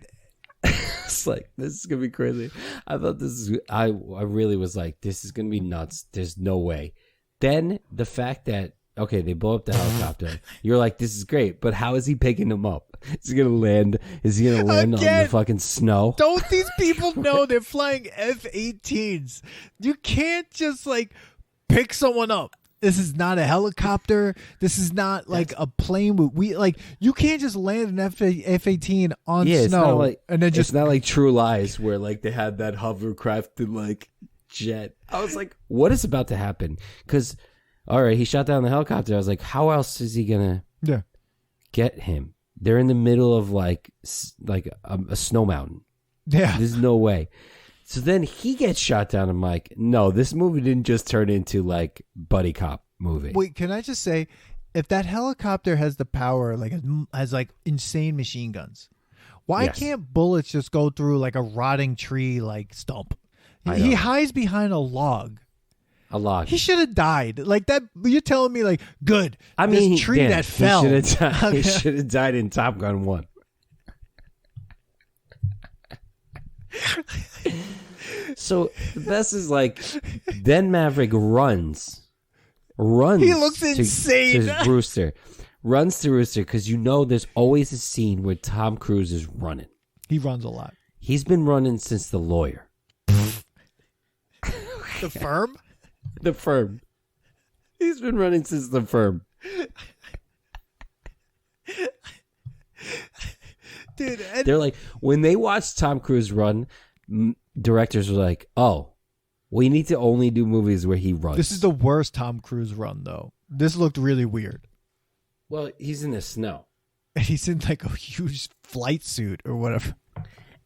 It's like, this is gonna be crazy. I thought I really was like, this is gonna be nuts. There's no way. Then the fact that, okay, they blow up the helicopter. You're like, this is great, but how is he picking him up? Is he gonna land? Is he gonna land on the fucking snow? Don't these people know they're flying F-18s? You can't just like pick someone up. This is not a helicopter. This is not like a plane with you can't just land an F-18 on snow it's not like, and then just. It's not like True Lies where like they had that hovercraft and like jet. I was like, what is about to happen? Because all right, he shot down the helicopter. I was like, how else is he gonna get him? They're in the middle of like a snow mountain. Yeah, there's no way. So then he gets shot down. I'm like, no, this movie didn't just turn into like buddy cop movie. Wait, can I just say, if that helicopter has the power, like has like insane machine guns, why can't bullets just go through like a rotting tree like stump? He hides behind a log. A log. He should have died. Like that. You're telling me like, good. I mean, this tree that fell. He should have died in Top Gun 1. So the best is like, then Maverick runs. He looks insane. To Rooster. Runs to Rooster because there's always a scene where Tom Cruise is running. He runs a lot. He's been running since The Lawyer. The Firm? The Firm. He's been running since The Firm. Dude, they're like, when they watch Tom Cruise run, directors were like, oh, We need to only do movies where he runs. This is the worst Tom Cruise run, though. This looked really weird. Well, he's in the snow. And he's in like a huge flight suit or whatever.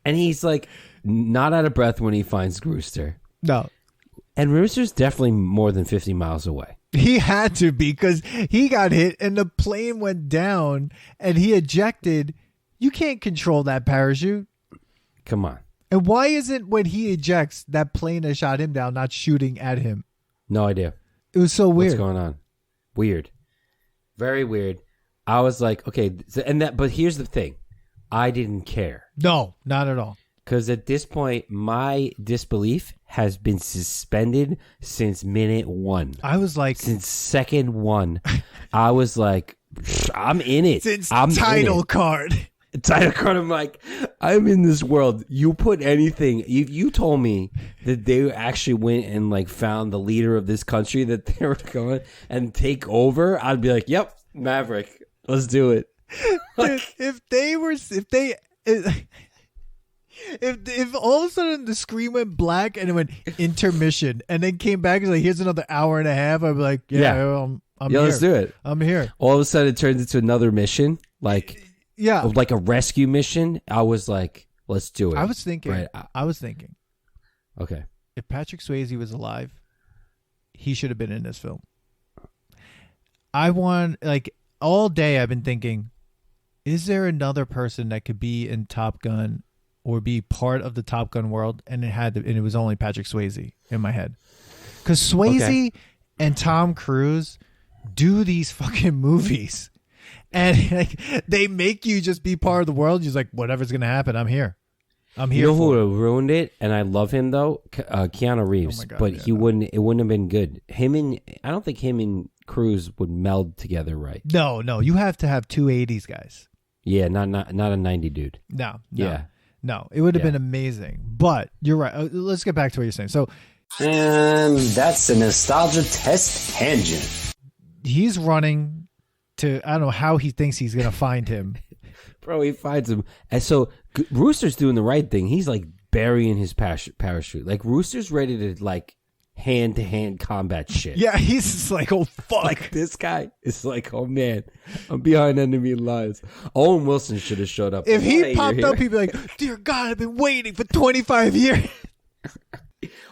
And he's like not out of breath when he finds Rooster. No. And Rooster's definitely more than 50 miles away. He had to be because he got hit and the plane went down and he ejected. You can't control that parachute. Come on. And why isn't when he ejects that plane that shot him down not shooting at him? No idea. It was so weird. What's going on? Weird. Very weird. I was like, okay, but here's the thing. I didn't care. No, not at all. Because at this point, my disbelief has been suspended since minute 1. I was like, since second 1, I was like, I'm in it. Since I'm title card. Title card. I'm like, I'm in this world. You put anything. You told me that they actually went and like found the leader of this country that they were going and take over. I'd be like, yep, Maverick. Let's do it. Dude, if all of a sudden the screen went black and it went intermission and then came back and like here's another hour and a half, I'd be like, I'm here. Let's do it. I'm here. All of a sudden it turns into another mission, like a rescue mission. I was like, let's do it. I was thinking. Okay. If Patrick Swayze was alive, he should have been in this film. All day I've been thinking, is there another person that could be in Top Gun or be part of the Top Gun world? And it was only Patrick Swayze in my head. Because Swayze and Tom Cruise do these fucking movies. And like, they make you just be part of the world. You're like, whatever's going to happen, I'm here. I'm here. You know who ruined it? And I love him though, Keanu Reeves. Oh my God, but yeah, it wouldn't have been good. I don't think him and Cruise would meld together right. No, you have to have two 80s guys. Yeah, not a 90 dude. No. Yeah. It would have been amazing. But you're right. Let's get back to what you're saying. So, and that's a nostalgia test tangent. He's running to, I don't know how he thinks he's going to find him. Bro, he finds him. And so Rooster's doing the right thing. He's like burying his parachute. Like Rooster's ready to like hand-to-hand combat shit. Yeah, he's just like, oh, fuck. Like this guy is like, oh, man, I'm behind enemy lines. Owen Wilson should have showed up. If he popped up, he'd be like, dear God, I've been waiting for 25 years.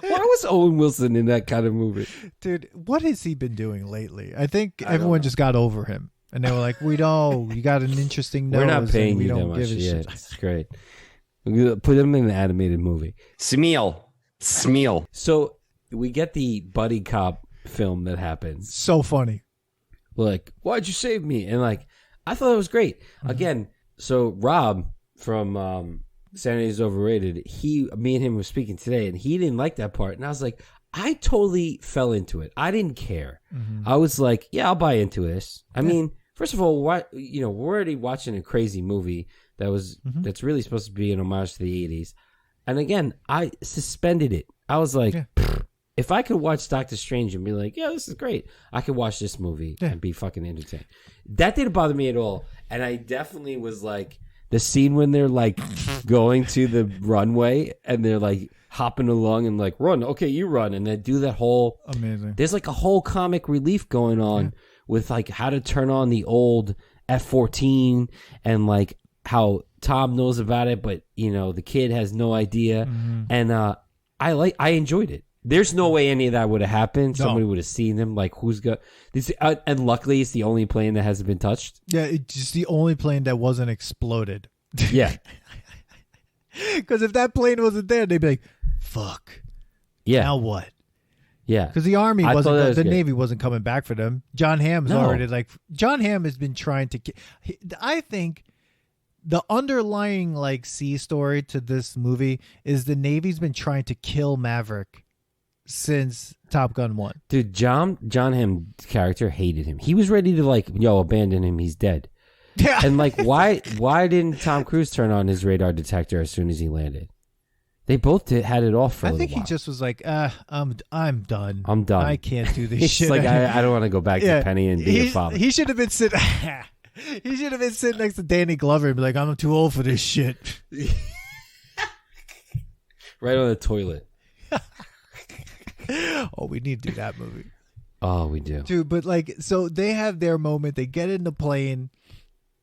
Why was Owen Wilson in that kind of movie? Dude, what has he been doing lately? I think everyone just got over him. And they were like, we know, you got an interesting nose. We're not paying you that much. Yeah, it's great. We're gonna put him in an animated movie. Smeal. So we get the buddy cop film that happens. So funny. We're like, why'd you save me? And like, I thought it was great. Mm-hmm. Again, so Rob from Sanity is Overrated, me and him were speaking today, and he didn't like that part. And I was like, I totally fell into it. I didn't care. Mm-hmm. I was like, yeah, I'll buy into this. I mean, first of all, we're already watching a crazy movie that's really supposed to be an homage to the 80s. And again, I suspended it. I was like, if I could watch Doctor Strange and be like, yeah, this is great, I could watch this movie and be fucking entertained. That didn't bother me at all. And I definitely was like, the scene when they're like going to the runway and they're like hopping along and like, run, okay, you run. And they do that whole, amazing. There's like a whole comic relief going on with like how to turn on the old F-14 and like how Tom knows about it, but the kid has no idea. Mm-hmm. And I enjoyed it. There's no way any of that would have happened. No. Somebody would have seen them. Like, who's got this? And luckily, it's the only plane that hasn't been touched. Yeah, it's just the only plane that wasn't exploded. Yeah. Because if that plane wasn't there, they'd be like, fuck. Yeah. Now what? Yeah. Because the Army wasn't, the Navy wasn't coming back for them. John Hamm's already like, John Hamm has been trying to, I think the underlying like C story to this movie is the Navy's been trying to kill Maverick since Top Gun 1. Dude, John Hamm's character hated him. He was ready to like, abandon him. He's dead. Yeah. And like, why didn't Tom Cruise turn on his radar detector as soon as he landed? They both had it off for a little while. I think he just was like, I'm done. I'm done. I can't do this He's shit. Like, I don't want to go back to Penny and be a father. He should have been sitting. He should have been sitting next to Danny Glover and be like, I'm too old for this shit. Right on the toilet. Oh, we need to do that movie. Oh, we do. Dude, but like, so they have their moment. They get in the plane.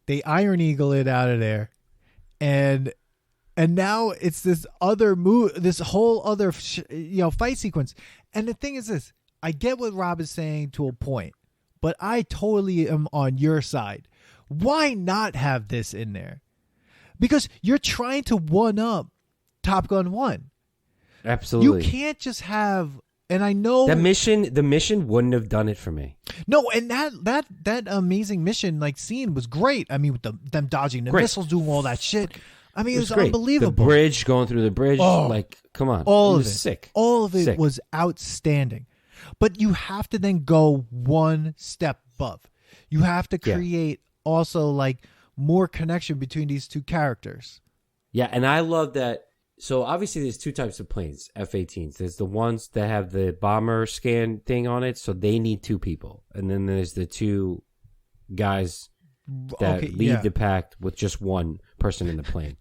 They Iron Eagle it out of there. And now it's this other this whole other, fight sequence. And the thing is this, I get what Rob is saying to a point, but I totally am on your side. Why not have this in there? Because you're trying to one up Top Gun 1. Absolutely. You can't just have, and I know the mission wouldn't have done it for me. No, and that amazing mission like scene was great. I mean, with them dodging the missiles, doing all that shit. I mean, it was great. unbelievable. The bridge, going through the bridge, come on. All it of was it. Sick. All of it Sick. was outstanding. But you have to then go one step above. You have to create also like more connection between these two characters. Yeah, and I love that. So obviously there's two types of planes, F-18s. There's the ones that have the bomber scan thing on it, so they need two people. And then there's the two guys that lead the pack with just one person in the plane.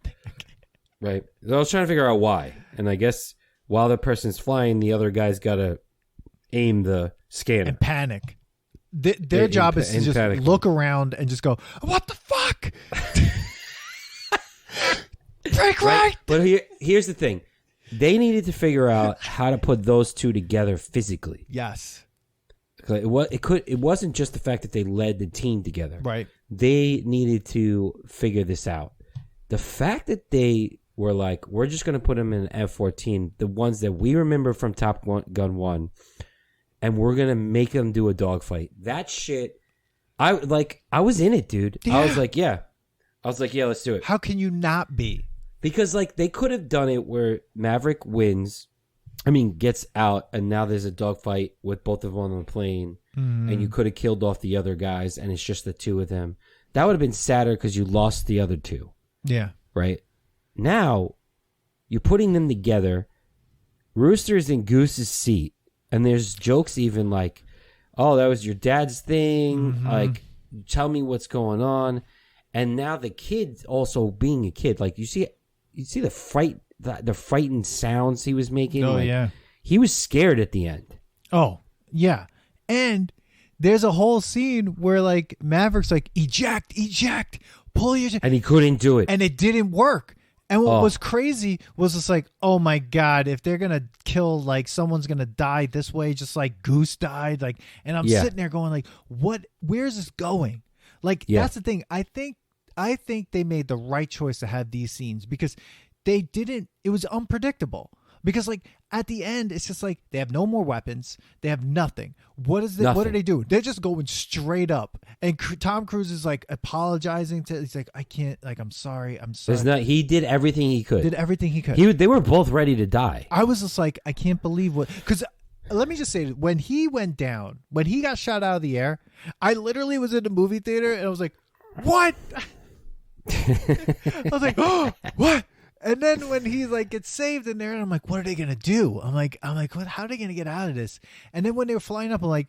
Right? So I was trying to figure out why. And I guess while the person's flying, the other guy's got to aim the scanner. And panic. Their job is to just look around and just go, what the fuck? Break right. But here's the thing. They needed to figure out how to put those two together physically. Yes. It wasn't just the fact that they led the team together. Right. They needed to figure this out. The fact that they were like, we're just going to put them in F-14, the ones that we remember from Top Gun 1, and we're going to make them do a dogfight. That shit, I was in it, dude. Yeah. I was like, yeah, let's do it. How can you not be? Because like they could have done it where Maverick gets out, and now there's a dogfight with both of them on the plane, and you could have killed off the other guys, and it's just the two of them. That would have been sadder because you lost the other two. Yeah. Right? Now, you're putting them together. Rooster's in Goose's seat, and there's jokes even like, oh, that was your dad's thing. Mm-hmm. Like, tell me what's going on. And now the kid also being a kid, like you see the frightened sounds he was making. Oh, like, yeah. He was scared at the end. Oh, yeah. And there's a whole scene where like Maverick's like, eject, pull your... And he couldn't do it. And it didn't work. And what was crazy was just like, oh my God, if they're going to kill, like someone's going to die this way, just like Goose died. Like, and I'm sitting there going like, where's this going? Like, that's the thing. I think they made the right choice to have these scenes because it was unpredictable. Because like at the end, it's just like they have no more weapons. They have nothing. What are they doing? They're just going straight up. And Tom Cruise is like apologizing he's like, I can't, like, I'm sorry. He did everything he could. They were both ready to die. I was just like, I can't believe because let me just say, when he went down, when he got shot out of the air, I literally was in the movie theater and I was like, what? I was like, oh, what? And then when he like gets saved in there, and I'm like, what are they gonna do? I'm like, what? How are they gonna get out of this? And then when they were flying up, I'm like,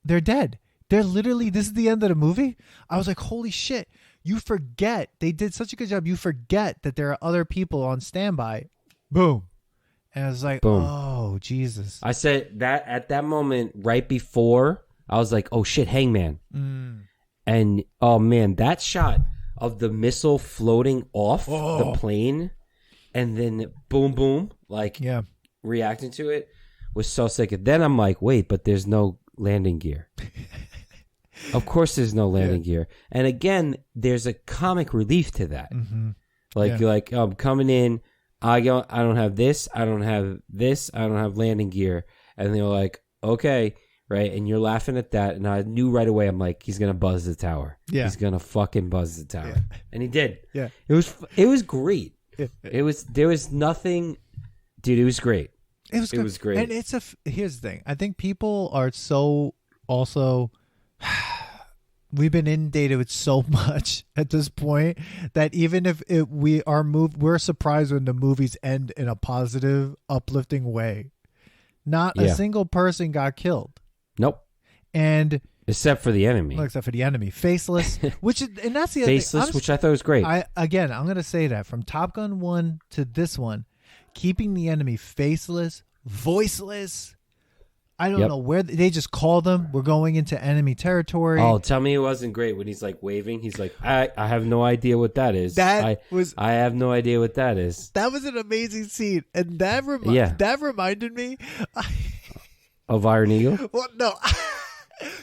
they're dead. They're literally, this is the end of the movie. I was like, holy shit! You forget they did such a good job. You forget that there are other people on standby. Boom. And I was like, boom. Oh Jesus! I said that at that moment right before, I was like, oh shit, Hangman. And oh man, that shot of the missile floating off the plane. And then boom, boom, like reacting to it was so sick. And then I'm like, wait, but there's no landing gear. Of course there's no landing gear. And again, there's a comic relief to that. Mm-hmm. Like I'm coming in, I don't have this, I don't have this, I don't have landing gear. And they're like, okay, right? And you're laughing at that. And I knew right away, I'm like, he's going to buzz the tower. Yeah. He's going to fucking buzz the tower. Yeah. And he did. Yeah. It was great. There was nothing, dude. It was great. It was great. And here's the thing. I think people are so also. We've been inundated with so much at this point that even if we're surprised when the movies end in a positive, uplifting way. Not a single person got killed. Nope. And except for the enemy. Well, except for the enemy. Faceless. And that's the other Faceless, thing. which I thought was great. I'm going to say that from Top Gun 1 to this one, keeping the enemy faceless, voiceless, I don't know where they just call them. We're going into enemy territory. Oh, tell me it wasn't great when he's like waving. He's like, I have no idea what that is. I have no idea what that is. That was an amazing scene, and that reminded me of Iron Eagle. Well, no.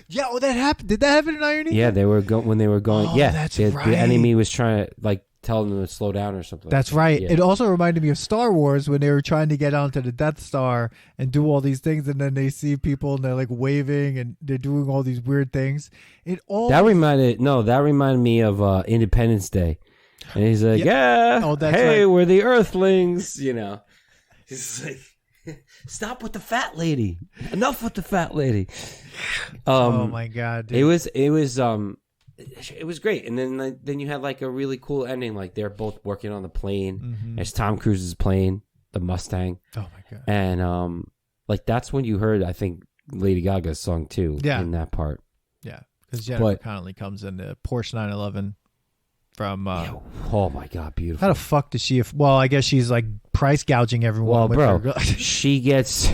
Yeah, that happened. Did that happen in Iron Eagle? Yeah, they were when they were going. Oh, yeah, that's right. The enemy was trying to like tell them to slow down or something. That's right. Yeah. It also reminded me of Star Wars when they were trying to get onto the Death Star and do all these things, and then they see people and they're like waving and they're doing all these weird things. That reminded me of Independence Day, and he's like, "Yeah, hey, we're the Earthlings," you know. He's like, "Stop with the fat lady. Enough with the fat lady." Oh my God, dude. It was great, and then you had like a really cool ending. Like they're both working on the plane. There's Tom Cruise's plane, the Mustang. Oh my God! And like that's when you heard, I think, Lady Gaga's song too. Yeah. In that part. Yeah, because Jennifer Connelly comes in the Porsche 911 from. Oh my God, beautiful! How the fuck does she? Well, I guess she's like price gouging everyone. Well, bro, she gets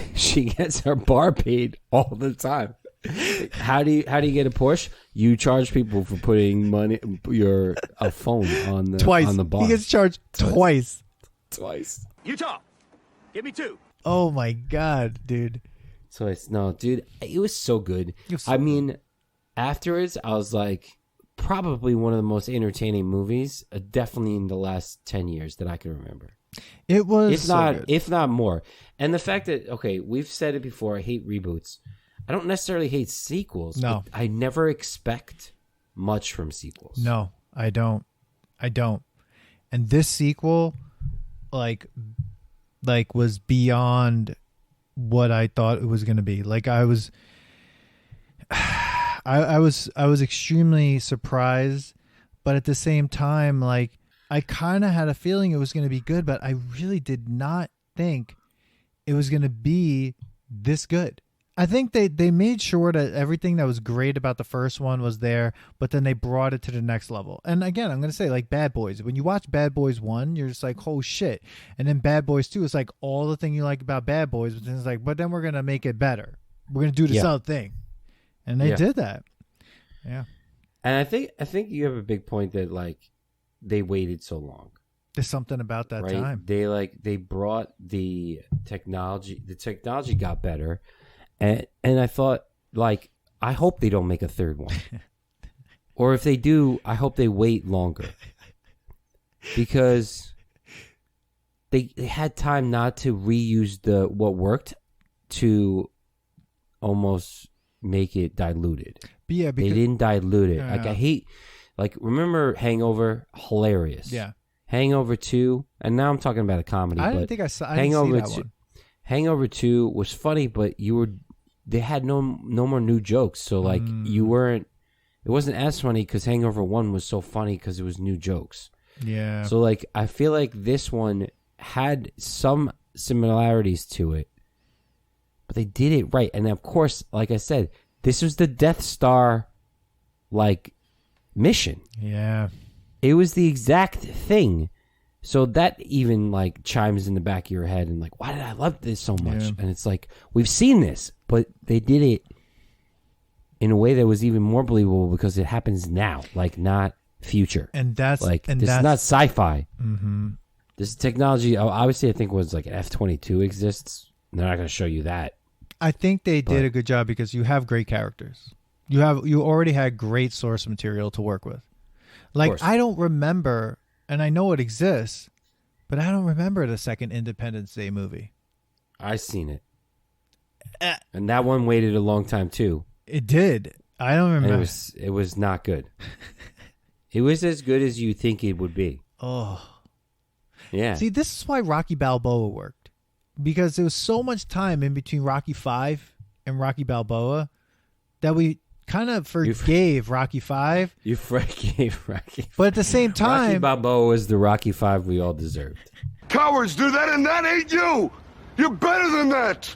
her bar paid all the time. How do you get a Porsche? You charge people for putting a phone on the bar. He gets charged twice. Utah, give me 2. Oh my God, dude. Twice. No, dude, it was so good. I mean, afterwards, I was like, probably one of the most entertaining movies, definitely in the last 10 years that I can remember. It was, if not more. And the fact that we've said it before. I hate reboots. I don't necessarily hate sequels. No. But I never expect much from sequels. No, I don't. And this sequel, like was beyond what I thought it was going to be. Like I was extremely surprised, but at the same time, like I kind of had a feeling it was going to be good, but I really did not think it was going to be this good. I think they made sure that everything that was great about the first one was there, but then they brought it to the next level. And again, I'm going to say like Bad Boys. When you watch Bad Boys 1, you're just like, oh shit. And then Bad Boys 2 is like all the thing you like about Bad Boys, but then it's like, but then we're going to make it better. We're going to do this other thing. And they did that. Yeah. And I think you have a big point that like they waited so long. There's something about that time. They brought the technology. The technology got better. And I thought, like, I hope they don't make a third one. Or if they do, I hope they wait longer. Because they had time not to reuse what worked to almost make it diluted. But yeah, because they didn't dilute it. Like, I hate, like, remember Hangover? Hilarious. Yeah. Hangover 2, and now I'm talking about a comedy. I didn't see that one. Hangover 2 was funny, but they had no more new jokes. So like it wasn't as funny because Hangover 1 was so funny because it was new jokes. Yeah. So like I feel like this one had some similarities to it, but they did it right. And of course, like I said, this was the Death Star like mission. Yeah. It was the exact thing. So that even like chimes in the back of your head and like, why did I love this so much? Yeah. And it's like, we've seen this, but they did it in a way that was even more believable because it happens now, like not future. And that's like, and this that's, is not sci-fi. Mm-hmm. This technology, obviously I think was like an F-22 exists. They're not going to show you that. I think they did a good job because you have great characters. You already had great source material to work with. Like, I don't remember... And I know it exists, but I don't remember the second Independence Day movie. I seen it. And that one waited a long time too. It did. I don't remember. And it was not good. It was as good as you think it would be. Oh. Yeah. See, this is why Rocky Balboa worked. Because there was so much time in between Rocky 5 and Rocky Balboa that we kind of forgave Rocky 5. You forgave Rocky. But at the same time, Rocky Balboa was the Rocky 5 we all deserved. Cowards do that, and that ain't you. You're better than that.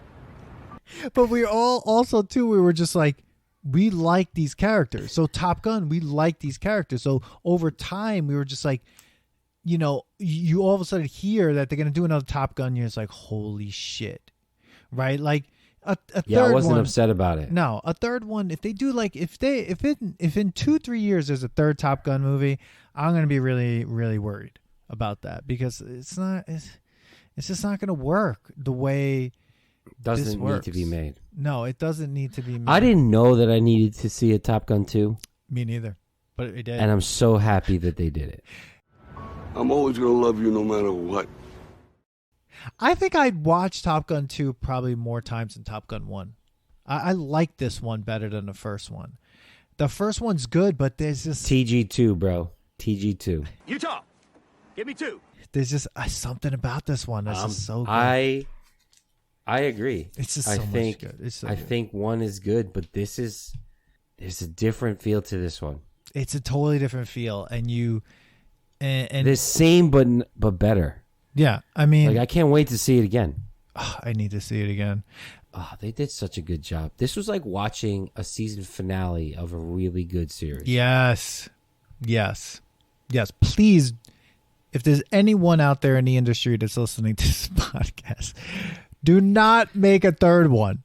But we all also too. We were just like, we like these characters. So Top Gun, we like these characters. So over time, we were just like, you know, you all of a sudden hear that they're gonna do another Top Gun. You're just like, holy shit, right? Like a third Yeah, I wasn't one, upset about it. No, a third one. If they do like if in 2-3 years there's a third Top Gun movie, I'm gonna be really really worried about that because it's just not gonna work the way. Doesn't need to be made. No, it doesn't need to be made. I didn't know that I needed to see a Top Gun 2. Me neither, but it did. And I'm so happy that they did it. I'm always going to love you no matter what. I think I'd watch Top Gun 2 probably more times than Top Gun 1. I like this one better than the first one. The first one's good, but there's just... TG2, bro. TG2. Utah, give me 2. There's just something about this one that's just so good. I agree. It's just so much good. It's so I good. think one is good, but there's a different feel to this one. It's a totally different feel, and the same but better. Yeah, I mean, like I can't wait to see it again. I need to see it again. Oh, they did such a good job. This was like watching a season finale of a really good series. Yes. Please, if there's anyone out there in the industry that's listening to this podcast, do not make a third one.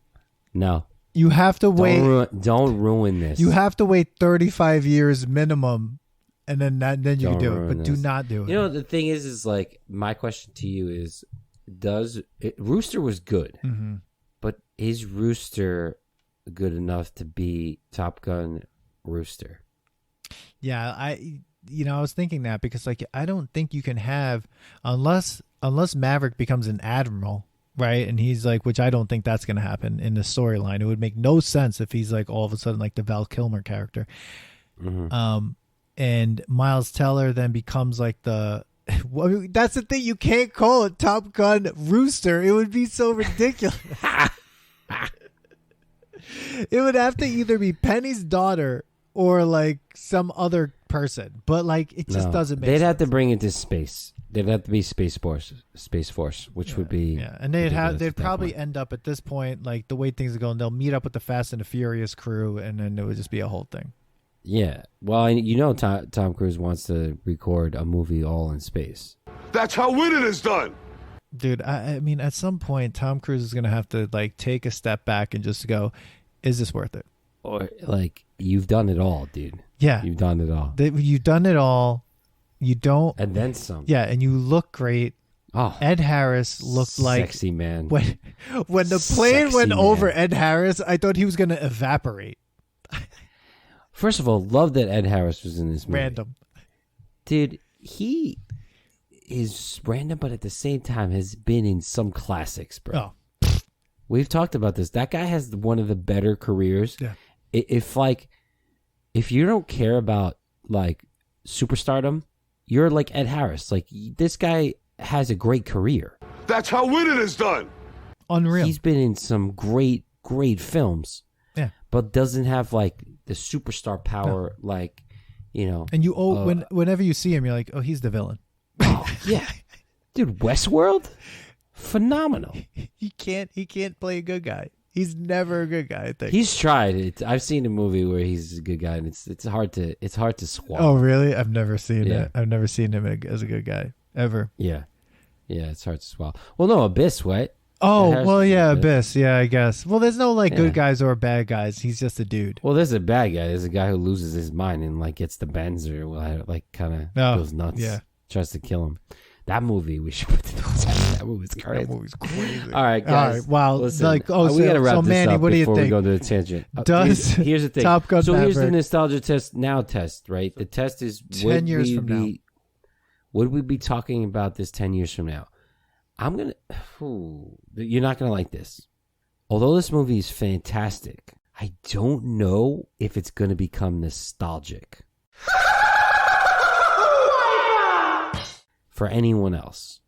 No. You have to wait. Don't ruin this. You have to wait 35 years minimum, and then you can do it. But this. do not do it. You know, the thing is like, my question to you is, Rooster was good, but is Rooster good enough to be Top Gun Rooster? Yeah, I was thinking that because like I don't think you can have unless Maverick becomes an admiral. Right, and he's like, which I don't think that's going to happen in the storyline. It would make no sense if he's like all of a sudden like the Val Kilmer character. And Miles Teller then becomes like the. Well, that's the thing. You can't call it Top Gun Rooster. It would be so ridiculous. It would have to either be Penny's daughter or like some other person, but like it just doesn't make sense. They'd have to bring it to space. They'd have to be Space Force, which would be and they'd probably end up at this point like the way things are going. They'll meet up with the Fast and the Furious crew, and then it would just be a whole thing. Yeah, well, you know, Tom Cruise wants to record a movie all in space. That's how winning is done. Dude, I mean, at some point, Tom Cruise is gonna have to like take a step back and just go, "Is this worth it?" Or like, you've done it all, dude. Yeah, you've done it all. You've done it all. You don't, and then some. Yeah, and you look great. Oh, Ed Harris looked like sexy man. When the plane went over Ed Harris, I thought he was gonna evaporate. First of all, love that Ed Harris was in this movie. Random, dude. He is random, but at the same time has been in some classics, bro. Oh. We've talked about this. That guy has one of the better careers. Yeah. If you don't care about like superstardom, you're like Ed Harris. Like, this guy has a great career. That's how winning is done. Unreal. He's been in some great films. Yeah. But doesn't have like the superstar power, like, you know. And you whenever you see him, you're like, oh, he's the villain. Oh, yeah. Dude, Westworld? Phenomenal. He can't play a good guy. He's never a good guy, I think. He's tried it. I've seen a movie where he's a good guy, and it's hard to swallow. Oh, really? I've never seen it. I've never seen him as a good guy ever. Yeah, it's hard to swallow. Well, no, Abyss, what? Oh, well, yeah, Abyss. Yeah, I guess. Well, there's no like good guys or bad guys. He's just a dude. Well, there's a bad guy. There's a guy who loses his mind and like gets the bends or like kind of goes nuts. Yeah, tries to kill him. That movie, we should put the notes out. That movie's crazy. That movie's crazy. All right, guys. All right, wow. Listen, like, we gotta wrap this Manny, up what do you before think? we go to the tangent. Here's the thing. Top Gun Here's the Maverick. nostalgia test, right? The test is 10 years from now. Would we be talking about this 10 years from now? You're not gonna like this. Although this movie is fantastic, I don't know if it's gonna become nostalgic for anyone else.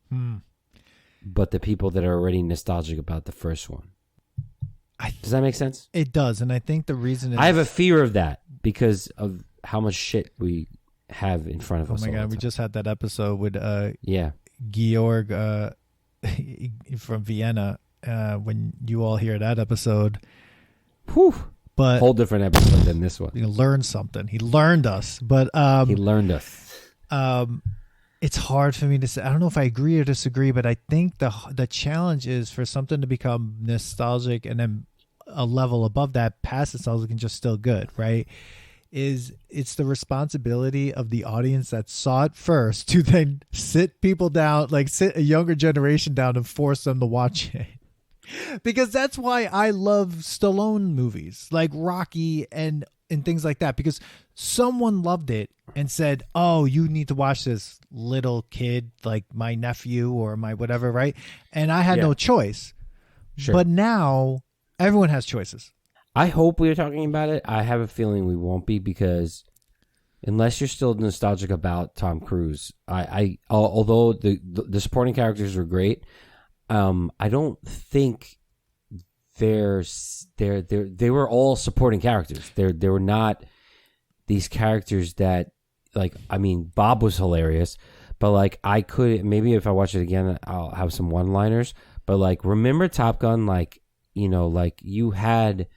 But the people that are already nostalgic about the first one. Does that make sense? It does, and I think the reason is... I have a fear of that because of how much shit we have in front of us. Oh my God, we just had that episode with Georg from Vienna. When you all hear that episode, but whole different episode than this one. You learned something. He learned us, but he learned us. It's hard for me to say. I don't know if I agree or disagree, but I think the challenge is for something to become nostalgic and then a level above that, past nostalgic and just still good, right? It's the responsibility of the audience that saw it first to then sit people down, like sit a younger generation down and force them to watch it. Because that's why I love Stallone movies like Rocky and things like that, because someone loved it and said, oh, you need to watch this, little kid, like my nephew or my whatever, right? And I had no choice. Sure. But now everyone has choices. I hope we are talking about it. I have a feeling we won't be, because unless you're still nostalgic about Tom Cruise, although the supporting characters were great, I don't think they were all supporting characters. They were not these characters that, like, I mean, Bob was hilarious, but like maybe if I watch it again, I'll have some one-liners. But like, remember Top Gun? Like, you know, like you had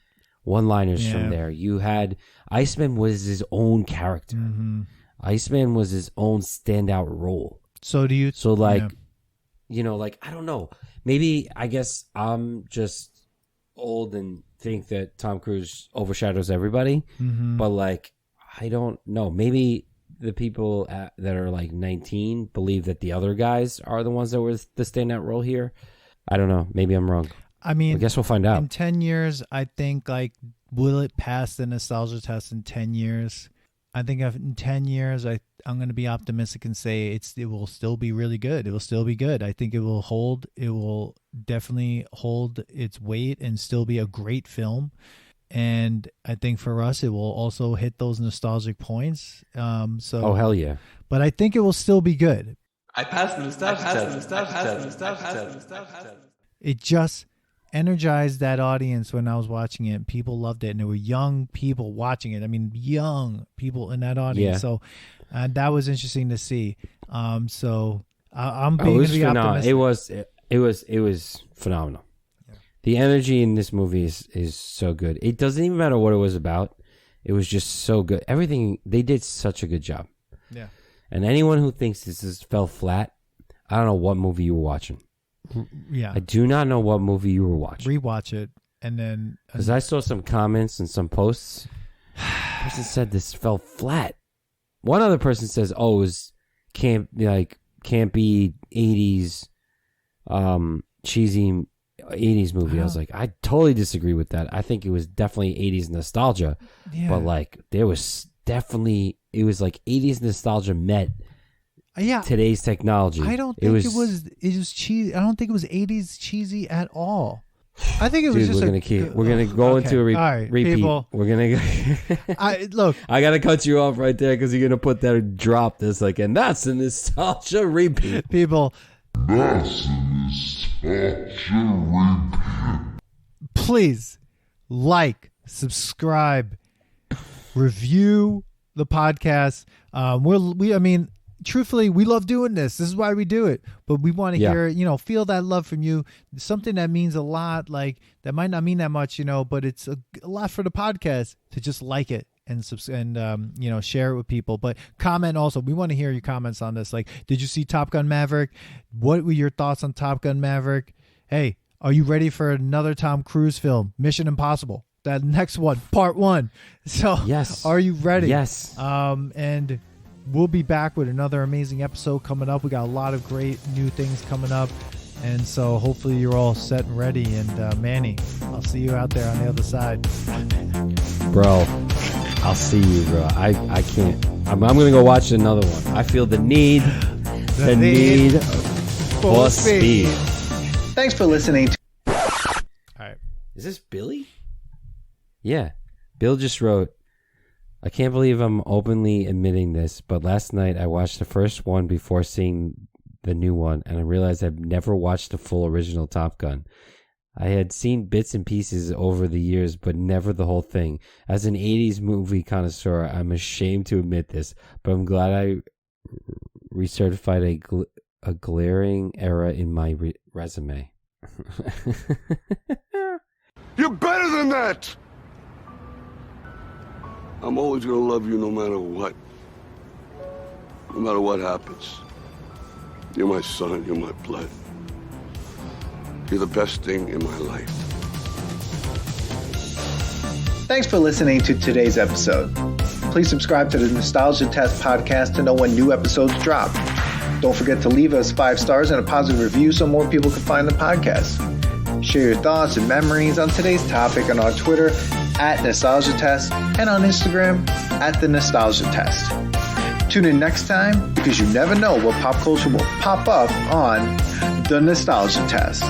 one-liners from there. You had Iceman was his own character. Mm-hmm. Iceman was his own standout role. So do you? So like, you know, like, I don't know. Maybe, I guess I'm just old and think that Tom Cruise overshadows everybody. Mm-hmm. But like, I don't know. Maybe the people that are like 19 believe that the other guys are the ones that were the standout role here. I don't know. Maybe I'm wrong. I mean, I guess we'll find out. In 10 years, I think, like, will it pass the nostalgia test in 10 years? I think in 10 years, I'm going to be optimistic and say it will still be really good. It will still be good. I think it will hold. It will definitely hold its weight and still be a great film. And I think for us, it will also hit those nostalgic points. Oh, hell yeah. But I think it will still be good. I passed the nostalgia test. It just energized that audience when I was watching it. People loved it, and there were young people watching it. I mean, young people in that audience. Yeah. So that was interesting to see. So I'm It being was to be optimistic. It was phenomenal. Yeah. The energy in this movie is so good. It doesn't even matter what it was about. It was just so good. Everything, they did such a good job. Yeah. And anyone who thinks this fell flat, I don't know what movie you were watching. Yeah. I do not know what movie you were watching. Rewatch it, and then because I saw some comments and some posts. Person said this fell flat. One other person says, "Oh, it was can't be 80s, cheesy 80s movie." I was like, I totally disagree with that. I think it was definitely 80s nostalgia, but like there was definitely it was like 80s nostalgia met. Today's technology. I don't think it was cheesy. I don't think it was 80s cheesy at all. I think it was just we're gonna go into a repeat. People. We're gonna look. I gotta cut you off right there because you're gonna put that drop this like, and that's a nostalgia repeat. People, That's a nostalgia repeat. Please like, subscribe, review the podcast. I mean, truthfully, we love doing this. This is why we do it. But we want to hear, feel that love from you. Something that means a lot, like that might not mean that much, but it's a lot for the podcast to just like it and share it with people. But comment also. We want to hear your comments on this. Like, did you see Top Gun Maverick? What were your thoughts on Top Gun Maverick? Hey, are you ready for another Tom Cruise film? Mission Impossible. That next one, part 1. So, yes. Are you ready? Yes. And we'll be back with another amazing episode coming up. We got a lot of great new things coming up. And so hopefully you're all set and ready. And Manny, I'll see you out there on the other side. Bro, I'll see you, bro. I can't. I'm going to go watch another one. I feel the need. The need for speed. Thanks for listening. All right. Is this Billy? Yeah. Bill just wrote, I can't believe I'm openly admitting this, but last night I watched the first one before seeing the new one, and I realized I've never watched the full original Top Gun. I had seen bits and pieces over the years, but never the whole thing. As an 80s movie connoisseur, I'm ashamed to admit this, but I'm glad I recertified a glaring error in my resume. You're better than that! I'm always gonna love you no matter what. No matter what happens. You're my son, you're my blood. You're the best thing in my life. Thanks for listening to today's episode. Please subscribe to the Nostalgia Test podcast to know when new episodes drop. Don't forget to leave us 5 stars and a positive review so more people can find the podcast. Share your thoughts and memories on today's topic on our Twitter at Nostalgia Test and on Instagram at The Nostalgia Test. Tune in next time because you never know what pop culture will pop up on The Nostalgia Test.